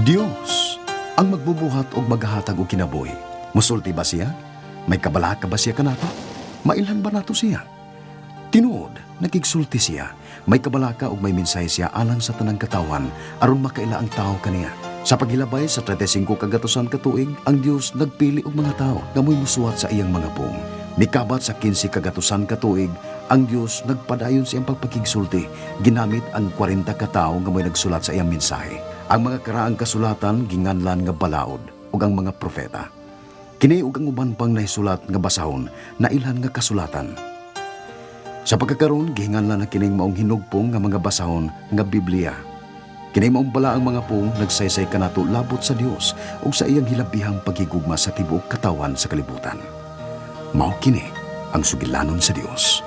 Dios ang magbubuhat og maghahatag og kinabuhi. Musulti ba siya? May kabalaka ba siya kanato? Mailhan ba nato siya? Tinuod, nagigsulti siya. May kabalaka og may minsay siya alang sa tanang katawan aron makaila ang tao kaniya. Sa paghilabay sa 35 kagatusan katuig, ang Dios nagpili og mga tao nga mo'y musuwat sa iyang mga pung. Mikabat sa 15 kagatusan katuig, ang Dios nagpadayon sa iyang pagpakigsulti. Ginamit ang 40 ka tawo nga mo'y nagsulat sa iyang mensahe. Ang mga karaang kasulatan ginganlan nga balaod ug ang mga propeta. Kini ug ang uban pang nahisulat nga basahon na ilhan nga kasulatan. Sa pagkakaroon gihinganlan na kining maong hinugpong nga mga basahon nga Biblia. Kini maong bala ang mga pong nagsaysay kanato labot sa Dios ug sa iyang hilabihang paghigugma sa tibuok katawan sa kalibutan. Mao kini ang sugilanon sa Dios.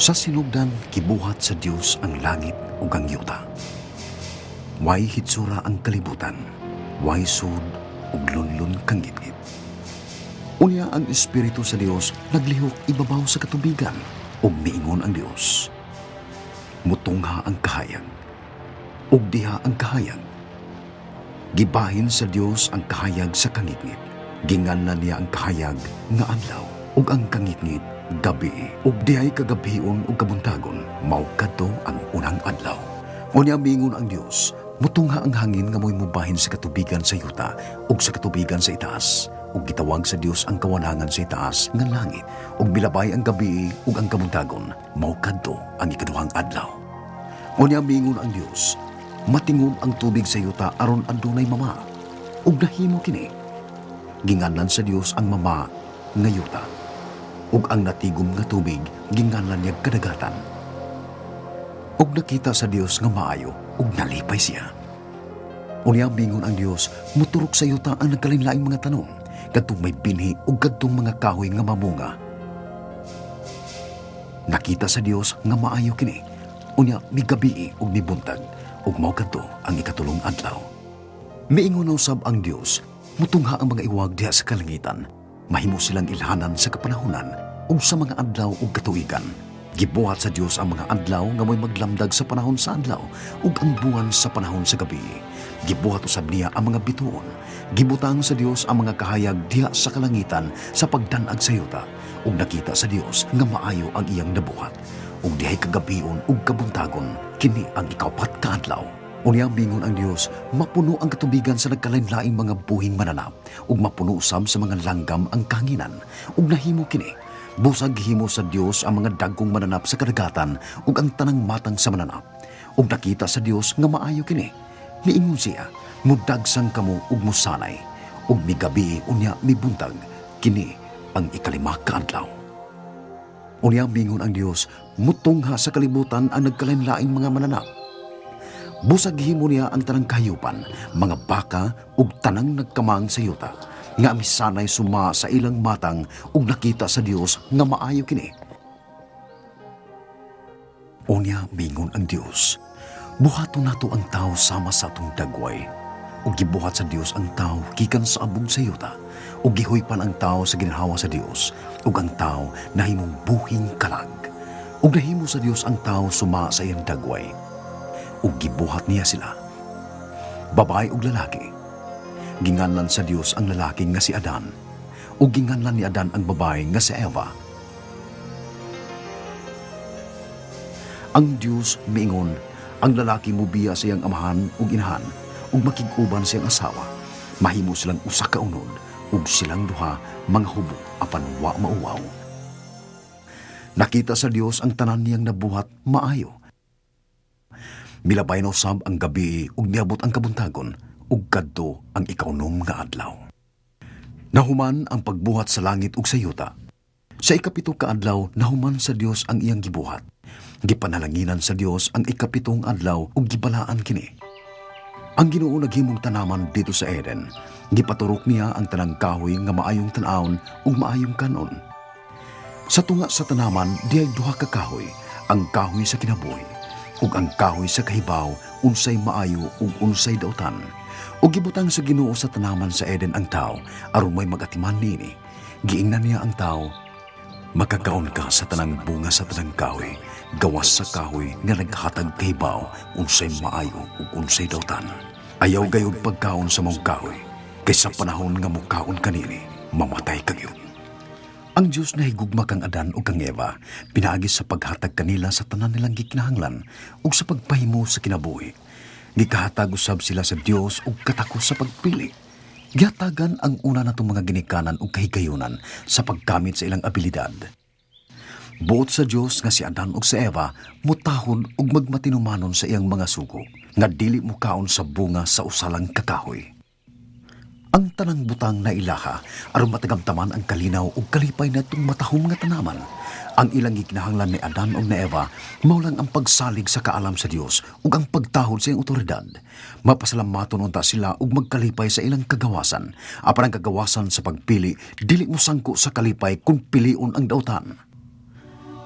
Sa sinugdan, kibuhat sa Dios ang langit ug ang yuta. Way hitsura ang kalibutan, way sud ug lunlun kang ngitngit. Unya ang Espiritu sa Dios naglihok ibabaw sa katubigan ug miingon ang Dios. Mutungha ang kahayag, ug diha ang kahayag. Gibahin sa Dios ang kahayag sa kangitngit. Ginganlan niya ang kahayag nga adlaw ug ang kangitngit gabi, ug dihay kagabion ug kabuntagon, mao kadto ang unang adlaw. Unya mingon ang Dios, mutungha ang hangin nga mo'y mubahin sa katubigan sa yuta ug sa katubigan sa itaas, ug gitawag sa Dios ang kawanangan sa itaas nga langit, ug bilabay ang gabi ug ang kabuntagon, mao kadto ang ikaduhang adlaw. Unya mingon ang Dios, matingog ang tubig sa yuta aron adunay mama, ug nahimo kini. Ginganlan sa Dios ang mama nga yuta, ug ang natigom nga tubig ginganlan niya kadagatan. Ug nakita sa Dios nga maayo ug nalipay siya. Unya bingon ang Dios, muturok sa yuta ang nagkalain-laing mga tanom, kadtong may binhi ug kadtong mga kahoy nga mamunga. Nakita sa Dios nga maayo kini. Unya migabii ug mibuntag, ug mao kadto ang ikatulong adlaw. Miingon usab ang Dios, mutungha ang mga iwag diha sa kalangitan. Mahimo silang ilhanan sa kapanahunan o sa mga adlaw ug katuigan. Gibuhat sa Dios ang mga adlaw nga mo'y maglamdag sa panahon sa adlaw ug ang buwan sa panahon sa gabi. Gibuhat usab niya ang mga bituon. Gibutang sa Dios ang mga kahayag diha sa kalangitan sa pagdan-ag sa yuta, ug nakita sa Dios nga maayo ang iyang nabuhat. Ug dihay kagabion ug kabuntagon, kini ang ikaupat ka adlaw. Unya bingon ang Dios, mapuno ang katubigan sa nagkalain-laing mga buhing mananap, ug mapuno usab sa mga langgam ang kanginan, ug nahimo kini. Busag himo sa Dios ang mga dagkong mananap sa kadagatan, ug ang tanang matang sa mananap. Ug nakita sa Dios nga maayo kini. Miingon siya, mudagsang kamo ug musanay, ug migabi unya mibuntag, kini ang ikalima ka adlaw. Unya bingon ang Dios, mutungha sa kalibutan ang nagkalain-laing mga mananap. Busag himo niya ang tanang kahayupan, mga baka ug tanang nagkamang sa yuta, nga misanay suma sa ilang matang ug nakita sa Dios nga maayo kini. Unya mingon ang Dios, buhaton nato ang tao sama sa atong dagway, ug gibuhat sa Dios ang tao gikan sa abog sa yuta, ug gihuypan ang tao sa ginhawa sa Dios, ug ang tao nahimong buhing kalag, ug nahimo sa Dios ang tao suma sa iyang dagway. ug gibuhat niya sila. Babae ug lalaki. Ginganlan sa Dios ang lalaki nga si Adan, ug ginganlan ni Adan ang babae nga si Eva. Ang Dios miingon, ang lalaki mubiya sa iyang amahan ug inahan, ug makig-uban sa iyang asawa. Mahimo silang usa ka unod, ug silang duha mga hubog apan wa mauwaw. Nakita sa Dios ang tanan niyang nabuhat maayo. Milabay na usab ang gabi ug niabot ang kabuntagon, ug kadto ang ikaunom nga adlaw. Nahuman ang pagbuhat sa langit ug sa yuta. Sa ikapito ka adlaw nahuman sa Dios ang iyang gibuhat. Gipanalanginan sa Dios ang ikapitong adlaw ug gibalaan kini. Ang Ginoo naghimong tanaman dito sa Eden. Gipaturok niya ang tanang kahoy nga maayong tan-awon ug maayong kanon. Sa tunga sa tanaman diay duha ka kahoy, ang kahoy sa kinabuhi ug ang kahoy sa kahibaw, unsay maayo ug unsay dautan. Ug gibutang sa Ginoo sa tanaman sa Eden ang tao aron may magatiman niini. Giingnan niya ang tao, makakaon ka sa tanang bunga sa tanang kahoy, gawas sa kahoy nga naghatag kahibaw, unsay maayo ug unsay dautan. Ayaw gayud pagkaon sa mong kahoy, kay sa panahon nga mukaon kanini, mamatay kagyud. Ang Diyos na higugma kang Adan o kang Eva, pinaagi sa paghatag kanila sa tanan nilang gikinahanglan ug sa pagpahimo sa kinabuhi. Gikahatag usab sila sa Dios ug katakos sa pagpili. Gihatagan ang una natong mga ginikanan ug kahigayunan sa paggamit sa ilang abilidad. Buot sa Dios nga si Adan ug si Eva mutahon ug magmatinumanon sa iyang mga sugo, nga dili mukaon sa bunga sa usalang kakahoy. Ang tanang butang na ilaha aron matagamtaman ang kalinaw ug kalipay natong matahom nga tanaman. Ang ilang gikinahanglan ni Adan ug ni Eva mao lang ang pagsalig sa kaalam sa Dios ug ang pagtahod sa iyang otoridad. Mapasalamaton unta sila ug magkalipay sa ilang kagawasan. Apan ang kagawasan sa pagpili dili mosangko sa kalipay kung pilion ang dautan.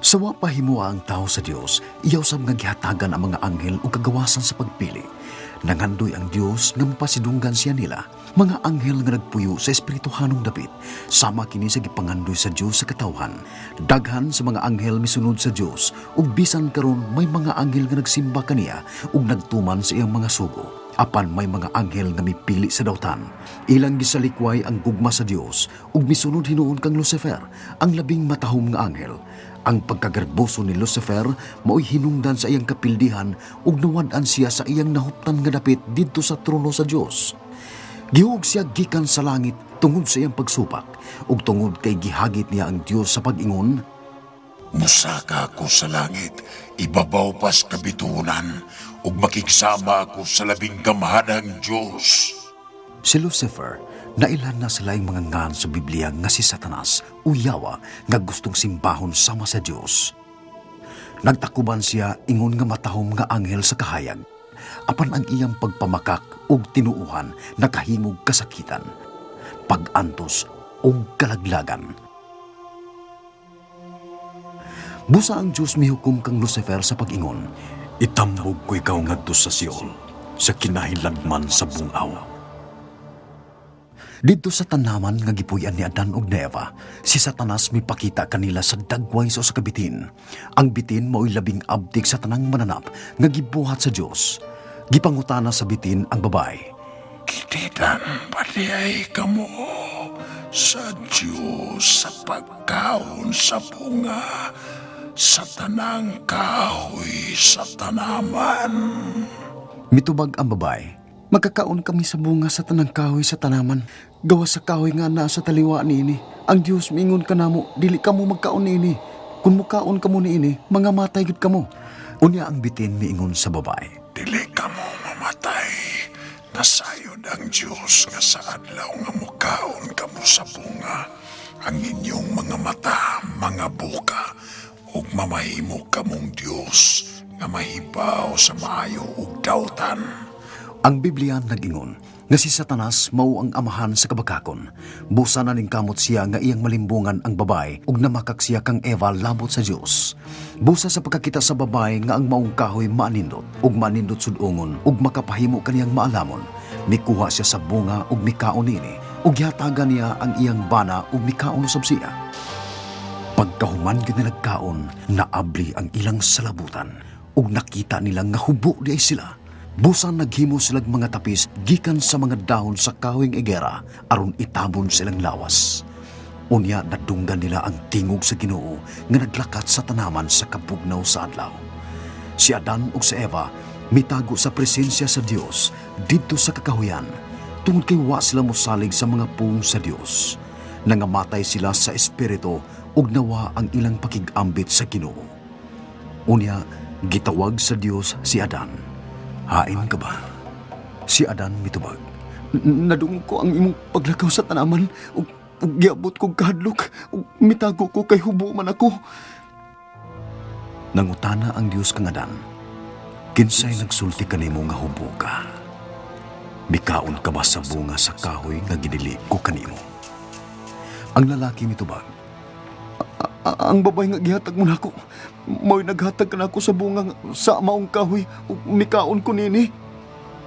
Sa wa pa himuha ang tao sa Dios, iyaw sab nga gihatagan ang mga anghel ug kagawasan sa pagpili. Nangandoy ang Dios nga mapasidunggan siya nila, mga anghel nga nagpuyo sa espirituhanong dapit, sama kini sa gipangandoy sa Dios sa katawhan. Daghan sa mga anghel misunod sa Dios, ug bisan karon may mga anghel nga nagsimba kaniya ug nagtuman sa iyang mga sugo. Apan may mga anghel nga mipili sa dautan. Ilang gisalikway ang gugma sa Dios ug misunod hinuon kang Lucifer, ang labing matahom nga anghel. Ang pagkagarboso ni Lucifer mao'y hinungdan sa iyang kapildihan ug nawad-an siya sa iyang nahuptan nga dapit didto sa trono sa Dios. Gihug siya gikan sa langit tungod sa iyang pagsupak ug tungod kay gihagit niya ang Dios sa pag-ingon, "Musaka ako sa langit, ibabaw pas kabitunan, ug makigsama ako sa labing kamahadang Diyos." Si Lucifer, nailan na sa laing mga ngan sa Biblia nga si Satanas o Yawa nga gustong simbahon sama sa Dios. Nagtakuban siya ingon nga matahom nga anghel sa kahayag. Apan ang iyang pagpamakak ug tinuuhan nakahimog kasakitan, pag-antos ug kalaglagan. Busa ang Dios mihukom kang Lucifer sa pag-ingon, "Itambog ko ikaw ngadto sa Siol, sa kinahilagman sa bungaw." Dito sa tanaman nga gipuy-an ni Adan ug ni Eva, si Satanas mipakita kanila sa dagway sa kabitin. Ang bitin mao'y labing abtik sa tanang mananap nga gibuhat sa Dios. Gipangutana sa bitin ang babae, "Kititan padiay kamo sa Diyos sa pagkaon sa bunga, sa tanang kahoy sa tanaman." Mitubag ang babae, "Magkakaon kami sa bunga sa tanang kahoy sa tanaman. Gawas sa kahoy nga naa sa taliwa niini. Ang Dios mingon kanamo, dili kamo magkaon niini. Kung mukaon kamo niini, mga matay gid kamo." Unya ang bitin miingon sa babae, "Dili kamo mamatay. Nasayod ang Diyos nga sa adlaw nga mukaon kamo sa bunga. Ang inyong mga mata, mga buka, ug mamahimo kamong Diyos nga mahibaw sa maayo ug dautan." Ang Biblia nag-ingon nga si Satanas mao ang amahan sa kabakakon. Busa na ning kamot siya nga iyang malimbungan ang babae ug namakak siya kang Eva labot sa Dios. Busa sa pagkakita sa babae nga ang maong kahoy maanindot ug manindot sudungon ug makapahimo kaniyang maalamon, mikuha siya sa bunga ug mikaon nini ug gihatagan niya ang iyang bana ug mikaon usab siya. Pagkahuman gyud nila nagkaon, naabli ang ilang salabutan ug nakita nila nga hubo di ay sila. Busan naghimo silang mga tapis gikan sa mga dahon sa kawing igera aron itabon silang lawas. Unya nadunggan nila ang tingog sa Ginoo nga naglakat sa tanaman sa kabugnaw sa adlaw. Si Adan ug si Eva mitago sa presensya sa Dios didto sa kakahuyan tungod kay wa sila mosalig sa mga pung sa Dios. Nangamatay sila sa espiritu ug nawa ang ilang pakigambit sa Ginoo. Unya gitawag sa Dios si Adan. Hain ka ba? Si Adan mitubag. Nadungog ko ang imong paglakaw sa tanaman ug giabot kong kahadlok ug mitago ko kay hubo man ako. Nangutana ang Dios kang Adan, kinsay nagsulti kanimo nga hubo ka? Mikaon ka ba sa bunga sa kahoy nga ginili ko kanimo? Ang lalaki mitubag, ang babay nga gihatag mo nako, mo'y naghatag ka nako sa bunga sa maong kahoy ug mikaon ko nini.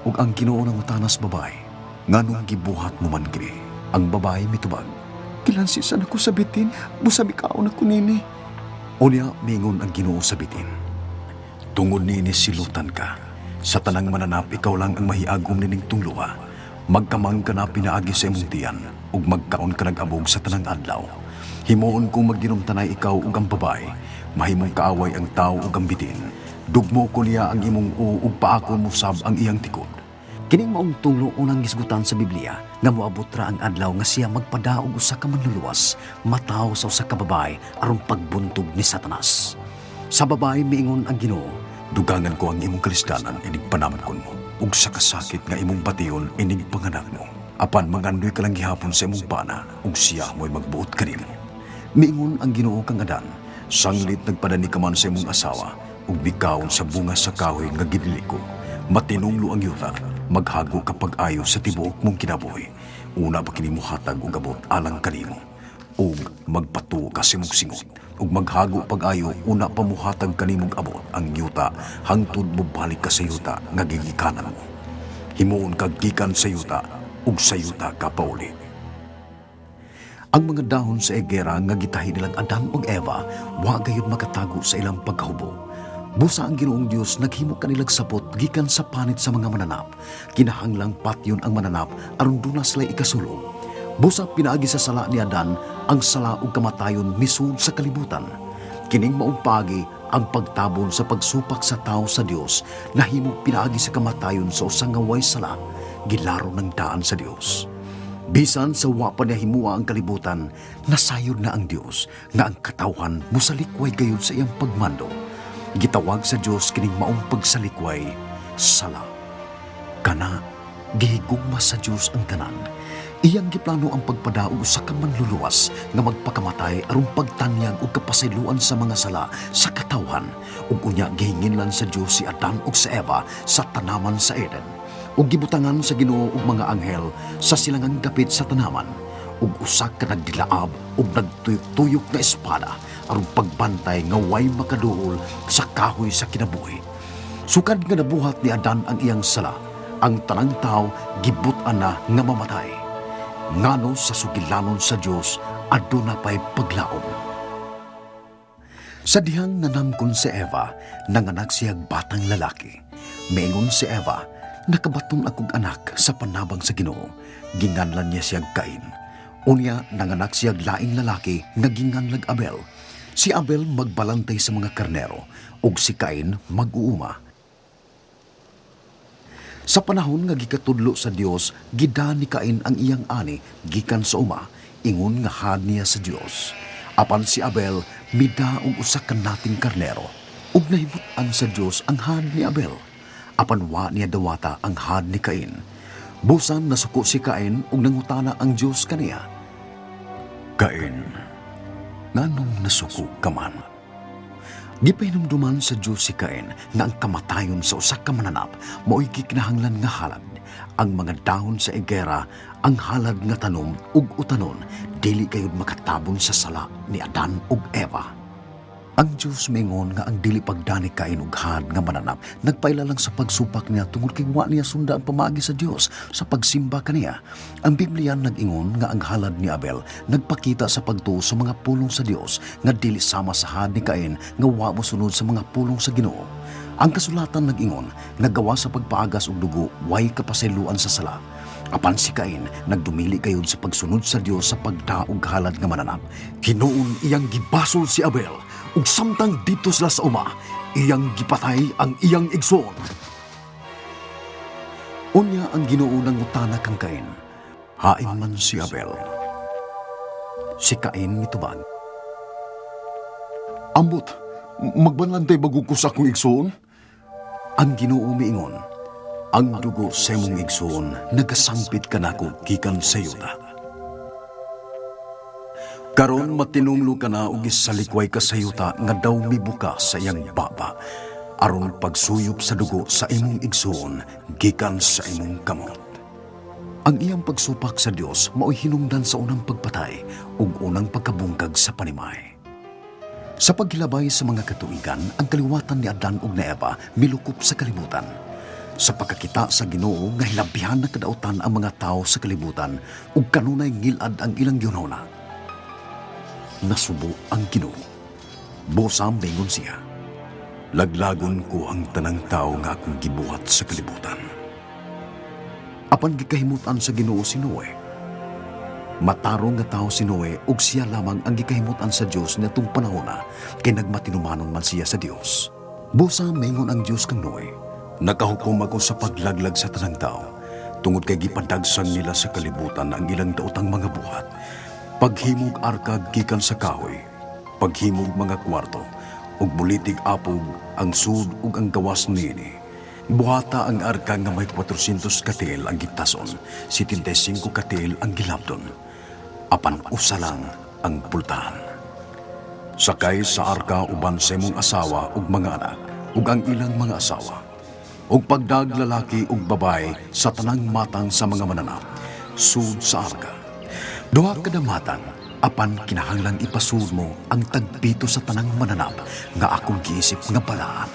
Ug ang Ginoo nangutanas babay, nganong gibuhat mo man kini? Ang babae mitubag, kilansisan ako sa bitin, busabikaon ako nini. Unya, mingon ang Ginoo sa bitin. Tungod nini silutan ka, sa tanang mananap ikaw lang ang mahiagom nining tungluha. Magkamang ka na pinaagi sa imong tiyan, ug magkaon ka nag-abog sa tanang adlaw. Himuon kong magdinumtanay ikaw ug ang babae, mahimong kaaway ang tao ug ang bitin. Dugmo ko niya ang imong ug paakon mo sab ang iyang tikod. Kining maong tunglo unang gisgutan sa Biblia nga moabot ra ang adlaw nga siya magpadaog usa ka manluluwas mataw sa usa ka babae aron pagbuntog ni Satanas. Sa babae miingon ang Ginoo, dugangan ko ang imong kalisdanan inig panamkon mo ug sa kasakit nga imong bation inig panganak mo. Apan magandoy ka lang gihapon sa imong bana ug siya mo'y magbuot kanimo. Miingon ang Ginoo kang Adan, sanglit nagpadani ka man sa imong asawa ug bikaon sa bunga sa kahoy nga giniliko. Matinunglo ang yuta, maghago kapag ayo sa tibuok mong kinabuhi. Una ba kini mo hatag og abot alang kanimo. Ug magpatuo ka simog-singot. Ug maghago pag ayo una pa mo hatag kanimong abot ang yuta hangtod mo balik ka sa yuta nga gigikanan mo. Himuon kag gikan sa yuta ug sa yuta ka pauli. Ang mga dahon sa egera nga gitahi nilang Adan ug Eva wa gayud makatago sa ilang pagkahubo. Busa ang Ginoong Dios naghimo kanilang sapot gikan sa panit sa mga mananap. Kinahanglang patyon ang mananap aron duna sila ikasulong. Busa pinaagi sa sala ni Adan ang sala ug kamatayon misud sa kalibutan. Kining maong pagi ang pagtabon sa pagsupak sa tao sa Dios nahimo pinaagi sa kamatayon sa usa nga way sala gilaro ng daan sa Dios. Bisan sa wa pa niya himua ang kalibutan, nasayod na ang Dios nga ang katawhan musalikway gayud sa iyang pagmando. Gitawag sa Dios kining maong pagsalikway sala. Kana gihigugma sa Dios ang tanan. Iyang giplano ang pagpadaog sa kamanluluwas nga magpakamatay aron pagtanyag og kapasayloan sa mga sala sa katawhan ug unya gihinginlan sa Dios si Adan ug sa Eva sa tanaman sa Eden ug gibutangan sa Ginoo og mga anghel sa silangang dapit sa tanaman ug usa ka nagdilaab ug nagtuyok-tuyok nga espada aron pagbantay nga way makaduol sa kahoy sa kinabuhi. Sukad nga nabuhat ni Adan ang iyang sala, ang tanang tao gibut-an na nga mamatay. Ngano sa sugilanon sa Dios aduna pay paglaom. Sa dihang nanamkon si Eva, nanganak siyag batang lalaki. Miingon si Eva, nakabaton akong anak sa panabang sa Ginoo. Ginganlan niya siyag Cain. Unya nanganak siyag laing lalaki nga ginganlag Abel. Si Abel magbalantay sa mga karnero ug si Cain mag-uuma. Sa panahon nga gikatudlo sa Dios, gida ni Cain ang iyang ani gikan sa uma, ingon nga had niya sa Dios. Apan si Abel mida og usa ka nating karnero ug nahimut-an sa Dios ang had ni Abel. Apan wa niya dawata ang had ni Cain. Busan nasuko si Cain ug nangutana ang Dios kaniya, Cain, nganong nasuko ka man? Gipahinumduman sa Diyos si Cain nga ang kamatayon sa usa ka mananap mao'y gikinahanglan nga halad. Ang mga dahon sa igera, ang halad nga tanom ug utanon, dili kayod makatabon sa sala ni Adan ug Eva. Ang Diyos mingon nga ang dili pagdani Cain ug had nga mananap nagpailalang sa pagsupak niya tungod kay wa niya sunda ang pamaagi sa Dios sa pagsimba kaniya. Ang Biblia nag-ingon nga ang halad ni Abel nagpakita sa pagtuo sa mga pulong sa Dios nga dili sama sa had ni Cain nga wa mosunod sa mga pulong sa Ginoo. Ang kasulatan nag-ingon, naggawa sa pagpaagas og dugo, way kapasayloan sa sala. Apan si Cain, nagdumili kayod sa pagsunod sa Dios sa pagdaog halad nga mananap. Hinuon iyang gibasol si Abel, ug samtang dito sila sa uma, iyang gipatay ang iyang igsoon. Unya ang Ginoo nang utana kang Cain, hain man si Abel. Si Cain mitubag, ambot, magbanlantay bagog ko sa akong igsoon? Ang Ginoo miingon, ang dugo sa imong igsoon nagasangpit kanako gikan sa yuta. Karon matinumlo ka na og isalikway ka sa yuta nga daw mibuka sa iyang baba aron pagsuyop sa dugo sa imong igsoon gikan sa imong kamot. Ang iyang pagsupak sa Dios mao'y hinungdan sa unang pagpatay ug unang pagkabungkag sa panimay. Sa paghilabay sa mga katuigan, ang kaliwatan ni Adan ug ni Eva milukop sa kalibutan. Sa pagkakita sa Ginoo nga hilabihan na kadautan ang mga tao sa kalibutan ug kanunay ngilad ang ilang yunona. Nasubo ang Ginoo. Bosam mingon siya, laglagon ko ang tanang tao nga akong gibuhat sa kalibutan. Apan gikahimutan sa Ginoo si Noe. Matarong nga tao si Noe ug siya lamang ang gikahimutan sa Dios nitong panahona kay nagmatinumanon man siya sa Dios. Busa mingon ang Dios kang Noe, nakahukom ako sa paglaglag sa tanang tao tungod kay gipadagsan nila sa kalibutan ang ilang daotang mga buhat. Paghimog arka gikan sa kahoy, paghimog mga kwarto ug bulitig apog ang sud ug ang gawas niini. Buhata ang arka nga may 400 katil ang gitason, 75 katil ang gilabdon. Apan usa lang ang pultahan. Sakay sa arka uban sa imong asawa ug mga anak ug ang ilang mga asawa. Ug pagdag lalaki ug babae sa tanang matang sa mga mananap, sud sa arka. Duha kada matang, apan kinahanglan ipasud mo ang tagpito sa tanang mananap nga akong giisip nga balaan.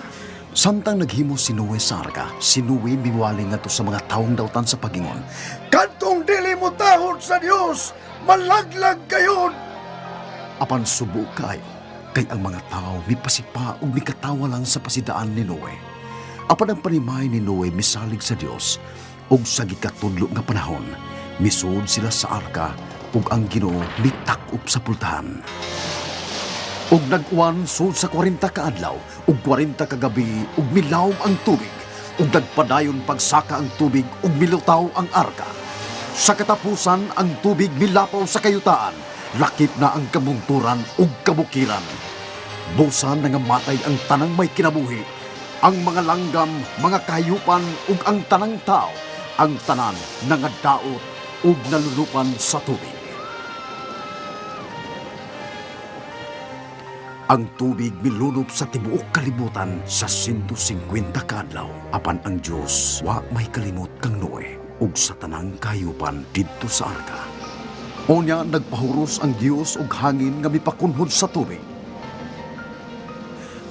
Samtang naghimo si Noe sa arka, si Noe miwali nga to sa mga taong dautan sa pagingon, "Kadtong dili mo tahod sa Dios, malaglag kayon!" Apan subo kayo, kay ang mga tao mipasipa ug mikatawa lang sa pasidaan ni Noe. Apan ang panimay ni Noe misalig sa Dios, ug sa gikatudlo nga panahon, misud sila sa arka ug ang Ginoo mitak-op sa pultahan. Ug nag-uwan sud sa 40 ka adlaw ug 40 ka gabi ug milawom ang tubig, ug nagpadayon pagsaka ang tubig ug milutaw ang arka. Sa katapusan ang tubig milapaw sa kayutaan, lakip na ang kabungturan ug kabukiran. Busan nangamatay ang tanang may kinabuhi, ang mga langgam, mga kahayupan ug ang tanang tao, ang tanan nangadaot ug nalulupan sa tubig. Ang tubig milunop sa tibuok kalibutan sa 150 ka adlaw. Apan ang Dios wa may kalimot kang Noe ug sa tanang kahayupan didto sa arka. Unya nagpahuros ang Dios og hangin nga mipakunhod sa tubig.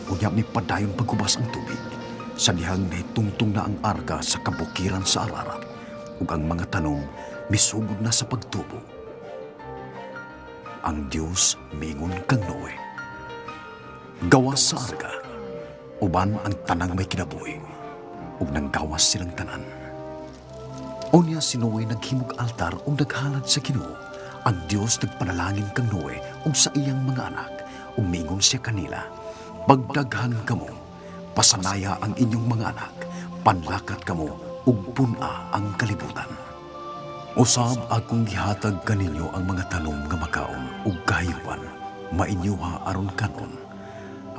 Unya mipadayon pagubas ang tubig. Sa dihang nahitungtong na ang arka sa kabukiran sa ararat, ug ang mga tanom misugod na sa pagtubo. Ang Dios mingon kang Noe, gawas sa arka, uban ang tanang may kinabuhi, ug nanggawas silang tanan. Unya si Noe naghimog altar ug naghalad sa Ginoo. Ang Dios nagpanalangin kang Noe ug sa iyang mga anak, ug mingon siya kanila, pagdaghan kamo, pasanaya ang inyong mga anak, panlakat kamo, ug puna ang kalibutan. Usab akong gihatag kaninyo ang mga tanom nga makaon ug kahayupan, mainyuha aron kanon.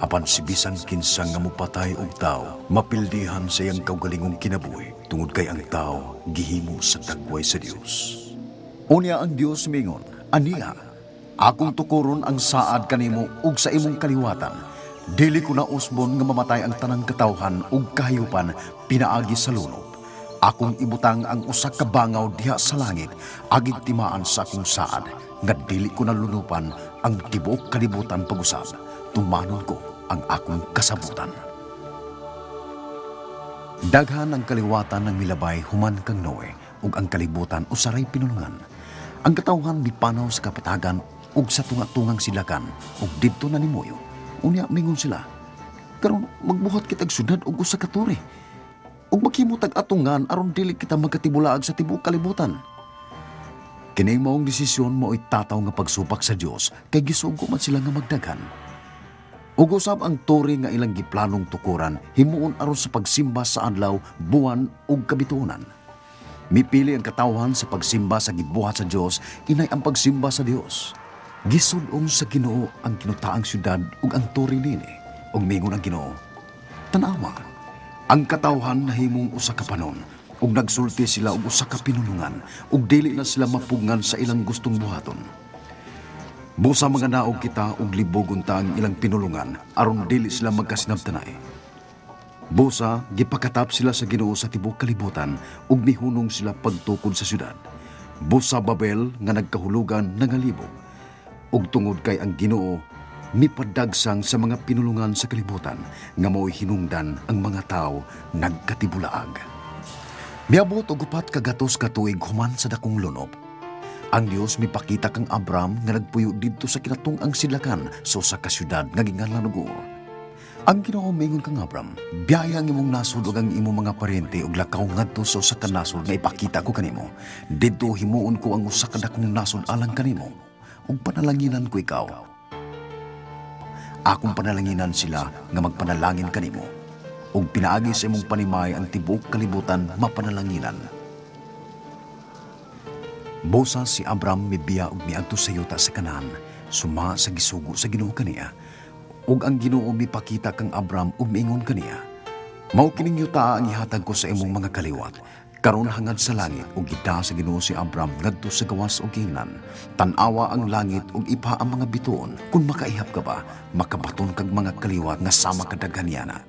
Apan si bisan kinsa nga mopatay og tao, mapildihan sa iyang kaugalingong kinabuhi, tungod kay ang tao gihimo sa dagway sa Dios. Unya ang Dios mingon, aniya, akong tukuron ang saad kanimo ug sa imong kaliwatan. Dili ko na usbon nga mamatay ang tanang katawhan ug kahayupan pinaagi sa lunop. Akong ibutang ang usa ka bangaw diha sa langit, agid timaan sa akong saad, nga dili ko nalunupan ang tibuok kalibutan pag-usab. Tumanon ko ang akong kasabutan. Daghan ang kaliwatan ng milabay human kang Noe, ug ang kalibutan usaray pinulungan. Ang katawhan mipanaw sa kapatagan ug sa tunga-tungang silakan ug didto na nimuyo. Unya mingon sila, Karon magbuhat kitag syudad og usa ka turi. Ug maghimo tag atungan aron dili kita magkatibulaag sa tibuok kalibutan. Kining maong desisyon mao'y tataw nga pagsupak sa Dios kay gisugo man sila nga magdaghan. Ug usab ang turi nga ilang giplanong tukuran himuon aron sa pagsimba sa adlaw, buwan ug kabituonan. Mipili ang katawhan sa pagsimba sa gibuhat sa Dios, inay ang pagsimba sa Dios. Gisud-ong sa Ginoo ang kinutaang syudad ug ang turi nini. Og mingon ang Ginoo, tanawa, ang katawhan nahimong usa ka panon, ug nagsulti sila og usa ka pinulungan, ug dili na sila mapugngan sa ilang gustong buhaton. Busa mga naog kita ug libogon ta ang ilang pinulungan, aron dili sila magkasinabtanay. Busa, gipakatap sila sa Ginoo sa tibuok kalibutan, ug mihunong sila pagtukod sa syudad. Busa Babel nga nagkahulugan nangalibog, ug tungod kay ang Ginoo mipadagsang sa mga pinulungan sa kalibutan nga mao'y hinungdan ang mga tao nagkatibulaag. Miabot og upat ka gatos ka tuig human sa dakong lunop. Ang Dios mipakita kang Abram nga nagpuyo didto sa kinatong-ang sidlakan sa usa ka syudad nga ginganlan Ur. Ang Ginoo mingon kang Abram, biyaya ang imong nasod ug ang imong mga parente ug lakaw ngadto sa usa ka nasod nga ipakita ko kanimo. Didto himuon ko ang usa ka dakong nasod alang kanimo ug panalanginan ko ikaw. Akong panalanginan sila nga magpanalangin kanimo, ug pinaagi sa imong panimay ang tibuok kalibutan mapanalanginan. Busa si Abram mibiya ug miadto sa yuta sa Kanaan, suma sa gisugo sa Ginoo kaniya, ug ang Ginoo mipakita kang Abram ug miingon kaniya, mao kining yuta ang ihatag ko sa imong mga kaliwat. Karon hangad sa langit ug gida sa Ginoo si Abram ngadto sa gawas ug ingnan. Tan-awa ang langit ug ipa ang mga bituon. Kung makaihap ka ba, makabaton kag mga kaliwat nga sama kadaghan yana.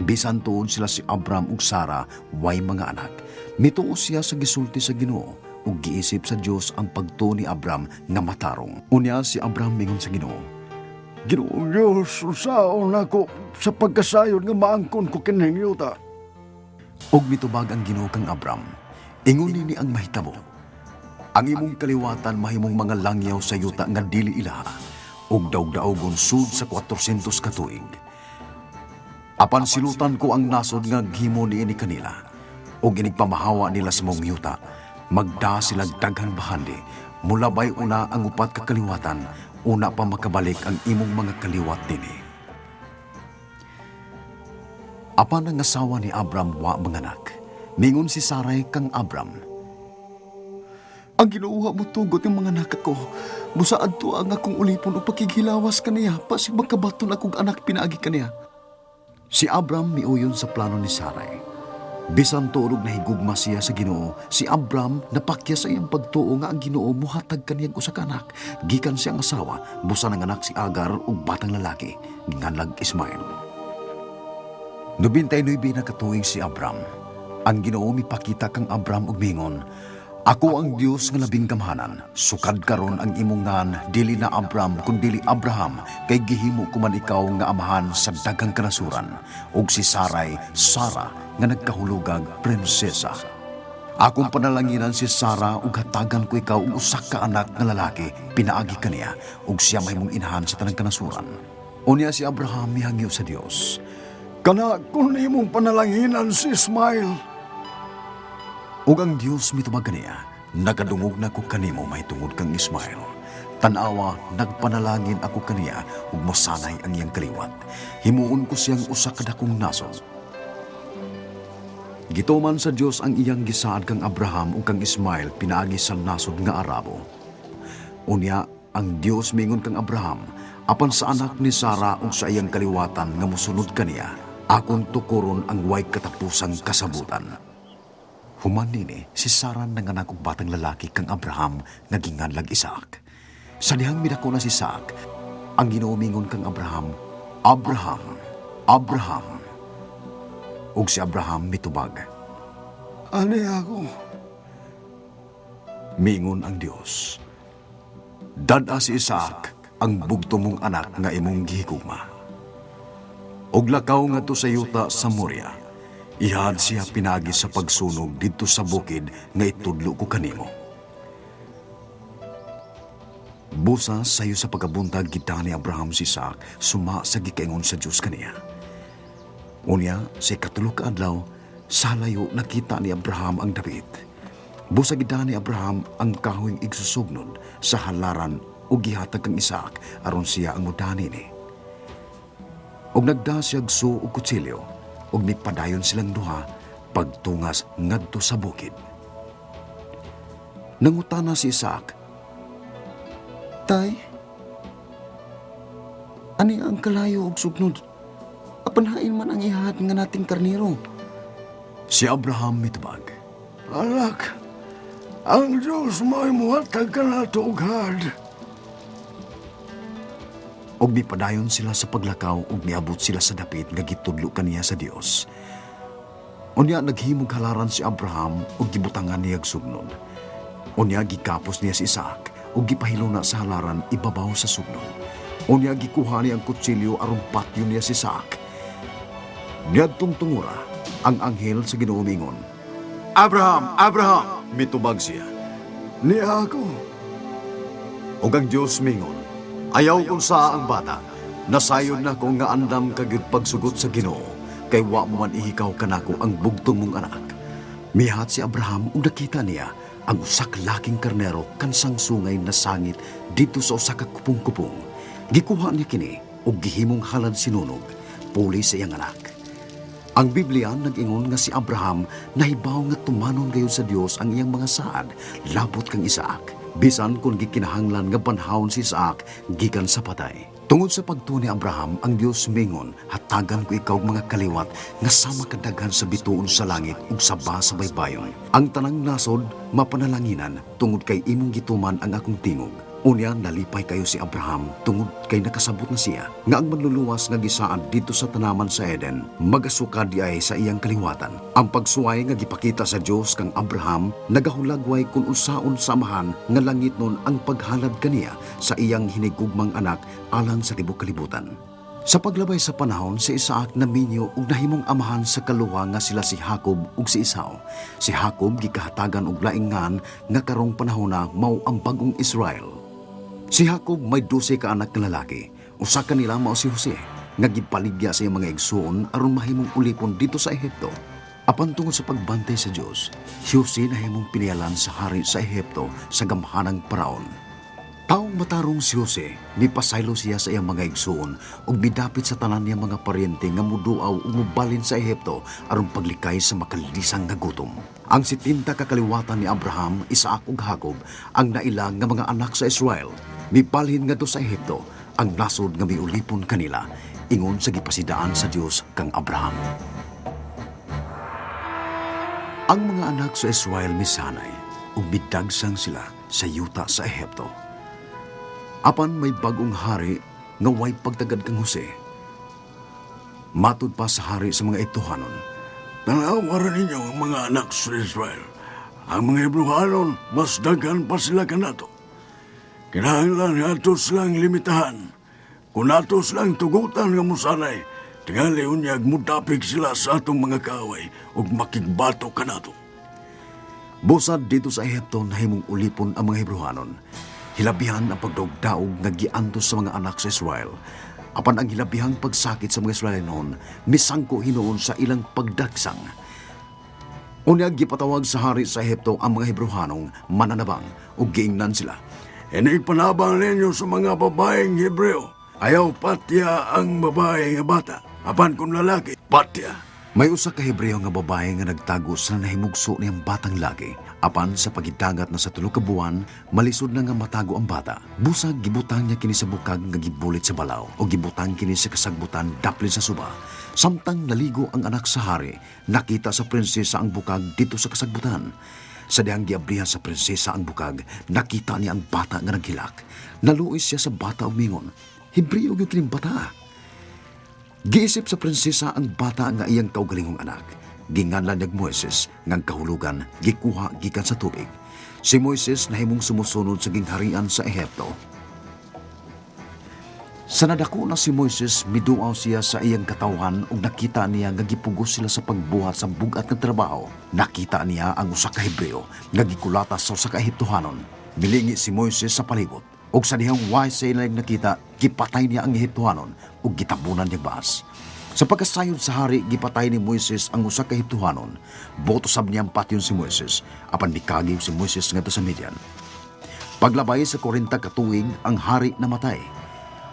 Bisan tuod sila si Abram ug Sara way mga anak. Mituo siya sa gisulti sa Ginoo ug giisip sa Dios ang pagtuo ni Abram nga matarong. Unya si Abram mingon sa Ginoo, Ginoong Dios, usaon ako sa pagkasayod nga maangkon ko kining yuta. Og mitubag ang Ginoo kang Abram, ingon nini ang mahitabo. Ang imong kaliwatan mahimong mga langyaw sa yuta nga dili ilaha, og daog-daogon sud sa 400 ka tuig. Apan silutan ko ang nasod nga gihimo niini kanila, og inigpamahawa nila sa mong yuta, magda silang daghang bahandi, mulabay una ang upat ka kaliwatan, una pa makabalik ang imong mga kaliwat dinhi. Apan ang asawa ni Abram wa manganak. Mingon si Sarai kang Abram, ang ginuuha mo tugot ng mga anak ko. Musaad to ang akong ulipon o pakighilawas kaniya, pasig magkabaton akong anak pinaagi kaniya. Si Abram miuyon sa plano ni Sarai. Bisan tuorog na higugma siya sa Ginoo, si Abram napakya sa iyang pagtuo nga ang Ginoo muhatag kaniyang usa ka anak. Gikan siyang asawa, busa ng anak si Agar ug batang lalaki, nganlag Ismael. 99 na katuig si Abram. Ang Ginoo mipakita kang Abram ug mingon, ako ang Dios nga labing gamhanan. Sukad karon ang imong ngan dili na Abram kundi Abraham, kay gihimo ko man ikaw nga amahan sa daghang kanasuran. Ug si Sarai, Sara nga nagkahulugag prinsesa. Akong panalanginan si Sara ug hatagan ko ikaw og usa ka anak nga lalaki, pinaagi kaniya ug siya mahimong inahan sa tanang kanasuran. Unya si Abraham mihangyo sa Dios, kana kun imong panalanginan si Ismael. Ug ang Dios mitubag kaniya, nagadungog na ko kanimo mahitungod kang Ismael. Tanawa, nagpanalangin ako kaniya ug mosanay ang iyang kaliwat. Himuon ko siyang usa ka dakong nasod. Gituman sa Dios ang iyang gisaad kang Abraham ug kang Ismael pinaagi sa nasod nga Arabo. Unya, ang Dios mingon kang Abraham, apan sa anak ni Sara ug sa iyang kaliwatan nga mosunod kaniya, akong tukuron ang way katapusang kasabutan. Human nini, si Sara nanganak og batang lalaki kang Abraham nga ginganlag Isaac. Sa dihang midako na si Isaac, ang Ginoo mingon kang Abraham, Abraham, Abraham. Ug si Abraham mitubag, ani ako. Mingon ang Dios, dad-a si Isaac ang bugto mong anak nga imong gihigugma. Og lakaw nga to sa yuta sa Moria, ihad siya pinagi sa pagsunog dito sa bukid nga itudlo ko kanimo. Busa sayo sa pagabuntag kita ni Abraham si Isaac, suma sa gikaingon sa Dios kaniya. Unya, sa ikatulo ka adlaw, sa layo nakita ni Abraham ang David. Busagida ni Abraham ang kahoyng igsusugnod sa halaran o gihatag kang Isaac aron siya ang mudani ni. Og nagda siya agso og kutsilyo, og nipadayon silang duha pagtungas ngadto sa bukid. Nangutana si Isaac, "Tay, ani ang kalayo og sugnod? Apanhain man ang ihat nga nating karniro." Si Abraham mitubag, Anak, ang Diyos mo'y muhatag ka na tughad. og mipadayon sila sa paglakaw ug miabot sila sa dapit nga gitudlo kaniya sa Dios. Unya naghimog halaran si Abraham ug gibutangan niya og sugnod. Unya gikapos niya si Isaac ug gipahiluna sa halaran ibabaw sa sugnod. Unya gikuha niya ang kutsilyo aron patyon niya si Isaac. Niadtong tungura ang anghel sa Ginoo mingon, "Abraham, Abraham!" Mitubag siya. Ni ako, Ug ang Dios mingon, "Ayaw unsa ang bata, nasayon na ko nga andam kagid pagsugot sa Ginoo, kay wa mo man ihikaw kanako ang bugtong mong anak." Mihat si Abraham ug nakita niya ang usa ka laking karnero kansang sungay na sangit dito sa usa ka kupong-kupong. Gikuha niya kini ug gihimong halad sinunog, puli sa iyang anak. Ang Biblia nag-ingon nga si Abraham nahibaw nga tumanon gayud sa Dios ang iyang mga saad labot kang Isaac. Bisan kung gikinahanglan nga banhawon si Isaac gikan sa patay. Tungod sa pagtuo ni Abraham, ang Dios mingon, "Hatagan ko ikaw mga kaliwat nga sama kadaghan sa bituon sa langit ug saba sa baybayon. Ang tanang nasod mapanalanginan tungod kay imong gituman ang akong tingog." Unya nalipay kayo si Abraham tungod kay nakasabot na siya nga ang manluluwas nga gisaad dito sa tanaman sa Eden magasukad di ay sa iyang kaliwatan. Ang pagsuway nga gipakita sa Dios kang Abraham nagahulagway kung unsaon samahan nga langit nun ang paghalad kaniya sa iyang hinigugmang anak alang sa tibuok kalibutan. Sa paglabay sa panahon, si Isaac naminyo ug nahimong amahan sa kaluwa nga sila si Jacob ug si Esau. Si Jacob gikahatagan og laingan nga karong panahona mao ang bagong Israel. Si Jacob may 12 ka anak na lalaki. Usa kanila mao si Jose, nga gipaligya sa iyang mga igsoon aron mahimong ulipon dito sa Ehipto. Apan tungod sa pagbantay sa Dios, si Jose nahimong pinialan sa hari sa Ehipto sa gamhanang paraon. Taong matarong si Jose, mipasaylo siya sa iyang mga igsoon ug midapit sa tanan niyang mga paryente nga muduaw ug mubalin sa Ehipto aron paglikay sa makalisang nga gutom. Ang 70 kakaliwatan ni Abraham, Isaac ug Jacob ang naila nga mga anak sa Israel. Mipalhin nga do sa Ehipto ang nasod nga miulipon kanila ingon sa gipasidaan sa Dios kang Abraham. Ang mga anak sa Israel misanay ug midagsang sila sa yuta sa Ehipto. Apan may bagong hari nga way pagtagad kang Jose. Matud pa sa hari sa mga ituhanon, tanawaran ninyo ang mga anak sa Israel. Ang mga Hebrewanon, mas daghan pa sila kanato. Kinahanglan nga ato silang limitahan. Kung ato silang tugutan nga musanay, tingali unyag mudapig sila sa atong mga kaaway ug makigbato kanato. busad dito sa Ehipto nahimong ulipon ang mga Hebrewanon. Hilabihan ang pagdaog-daog nga giantos sa mga anak sa Israel. Apan ang hilabihang pagsakit sa mga Israel noon, misangko hinuon sa ilang pagdagsang. Unyag gipatawag sa hari sa Ehipto ang mga Hebrewanong mananabang ug giingnan sila. Panabang ninyo sa mga babaeng Hebreo. Ayaw patya ang babae nga bata. Apan kung lalaki, patya. May usa ka Hebreo nga babae nga nagtago sa nahimugso niyang batang laki. Apan sa pagidagat na sa 3 ka buwan, malisod na nga matago ang bata. Busag gibutang niya kini sa bukag nga gibulit sa balaw o gibutang kini sa kasagbutan daplin sa suba. Samtang naligo ang anak sa hari, nakita sa prinsesa ang bukag dito sa kasagbutan. Sa dihang giabrihan sa prinsesa ang bukag, nakita niya ang bata nga naghilak. Naluoy siya sa bata ug mingon, "Hebreo gyud kining bata." Giisip sa prinsesa ang bata nga iyang kaugalingong anak. Ginganlan niyag Moises ngang kahulugan gikuha gikan sa tubig. Si Moises nahimong sumusunod sa gingharian sa Ehipto. Sa nadako na si Moises, miduaw siya sa iyang katawhan ug nakita niya nga gipugos sila sa pagbuhat sa bugat nga trabaho. Nakita niya ang usa ka Hebreo nga gikulatas sa usa ka Ehiptohanon. Milingi si Moises sa palibot ug sa dihang way sa ilang nakita, gipatay niya ang Ehiptohanon ug gitabunan niya baas. Sa pagkasayod sa hari, gipatay ni Moises ang usa ka Ehiptohanon. Boto sab niyang patyon si Moises, apan dikagiw si Moises ngadto sa Midian. Paglabay sa 40 ka tuig, ang hari namatay.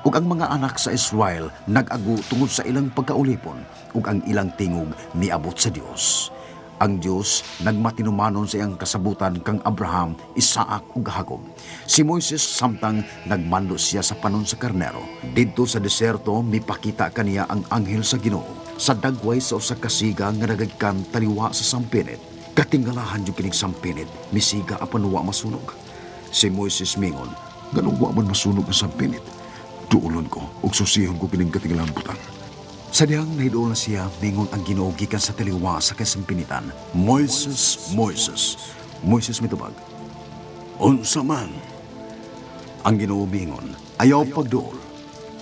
Ug ang mga anak sa Israel nag-ago tungod sa ilang pagkaulipon, ug ang ilang tingog miabot sa Dios. Ang Dios nagmatinumanon sa iyang kasabutan kang Abraham, Isaac ug Jacob. Si Moises samtang nagmando siya sa panon sa karnero. Didto sa deserto mipakita kaniya ang anghel sa Ginoo sa dagway sa usa ka siga nga nagagikan taliwa sa sampinit. Katingalahan jud kining sampinit, misiga apan wa masunog. Si Moises mingon, "Nganong wa man masunog ang sampinit? Duolon ko ug susihon ko kining katingalahan butang." Sadyang nahidoon na siya, mingon ang Ginoo gikan sa taliwa sa kasampinitan. "Moises, Moises." Moises mitubag, Unsa man? ang Ginoo mingon, "Ayaw pagduol.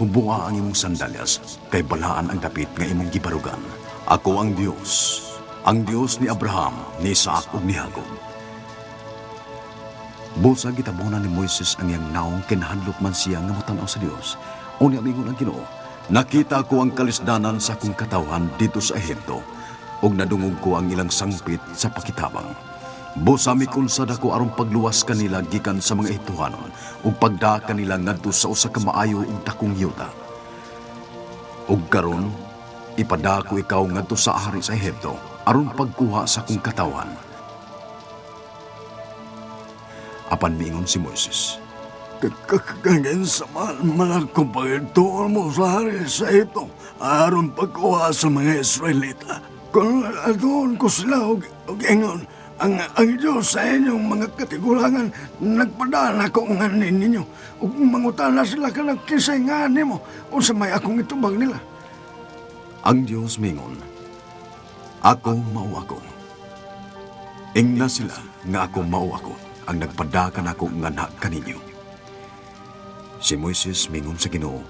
Humbunga ang imong sandalyas, kay balaan ang dapit nga imong gibarugan. Ako ang Dios ni Abraham, ni Isaac ug ni Jacob." Busa gitabunan ni Moises ang iyang naong kinahadlok man siya nga motanaw sa Dios. Unya mingon ang Ginoo, "Nakita ko ang kalisdanan sa akong katawhan dito sa Ehipto, ug nadungog ko ang ilang sangpit sa pakitabang. Busa mikunsad ako aron pagluwas kanila gikan sa mga Ehiptohanon, ug pagda kanila ngadto sa usa ka maayo ug dakong yuta. Ug karon ipada ko ikaw ngadto sa hari sa Ehipto aron pagkuha sa akong katawhan." Apan miingon si Moises, Kagin sa malakong pagituon mo sa hari sa ito aron pagkuha sa mga Israelita. Kung adoon ko sila og ingon, ang Diyos sa inyong mga katigulangan nagpadala ko nga ninyo ug mangutana sila ka nagkisay nga nimo o sa may akong itubag nila. ang Dios mingon, "Ako mao ako. Ingna sila nga ako mao ako, ang nagpadakan ako nga anak kaninyo." Si Moises mingon sa Ginoo,